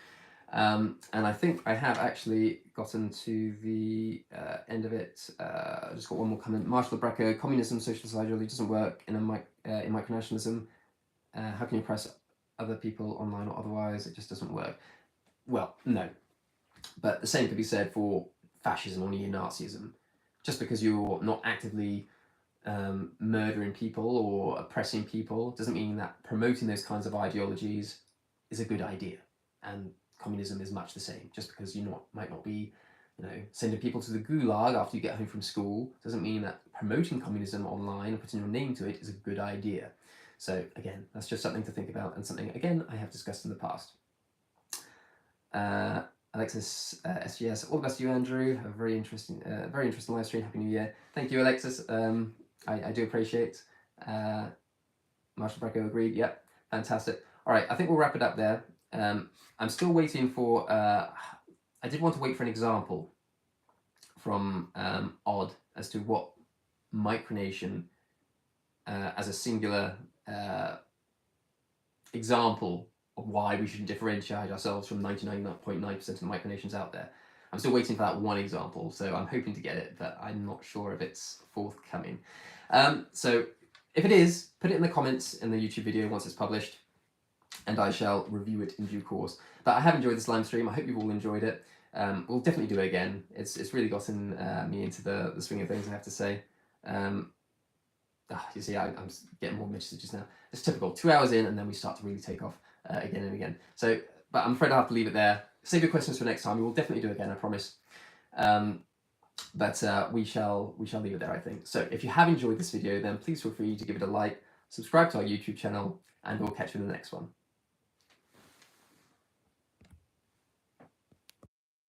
And I think I have actually gotten to the end of it. I just got one more comment. Marshall Brecker, communism, socialist ideology doesn't work in micronationalism. How can you oppress other people online or otherwise? It just doesn't work. Well, no. But the same could be said for fascism or neo-Nazism. Just because you're not actively murdering people or oppressing people doesn't mean that promoting those kinds of ideologies is a good idea. And communism is much the same. Just because you might not be, sending people to the gulag after you get home from school doesn't mean that promoting communism online and putting your name to it is a good idea. So again, that's just something to think about and something, again, I have discussed in the past. Alexis SGS, all the best to you, Andrew. A very interesting live stream. Happy New Year. Thank you, Alexis. I do appreciate. Marshall Bracco agreed. Yep, fantastic. All right, I think we'll wrap it up there. I'm still waiting for. I did want to wait for an example from Odd as to what Micronation as a singular example of why we shouldn't differentiate ourselves from 99.9% of the micronations out there. I'm still waiting for that one example, so I'm hoping to get it, but I'm not sure if it's forthcoming. So if it is, put it in the comments in the YouTube video once it's published, and I shall review it in due course. But I have enjoyed this live stream. I hope you've all enjoyed it. We'll definitely do it again. It's really gotten me into the swing of things, I have to say. You see, I'm getting more messages now. It's typical. 2 hours in, and then we start to really take off again and again. So, but I'm afraid I'll have to leave it there. Save your questions for next time. We will definitely do it again, I promise. But we shall leave it there, I think. So if you have enjoyed this video, then please feel free to give it a like, subscribe to our YouTube channel, and we'll catch you in the next one.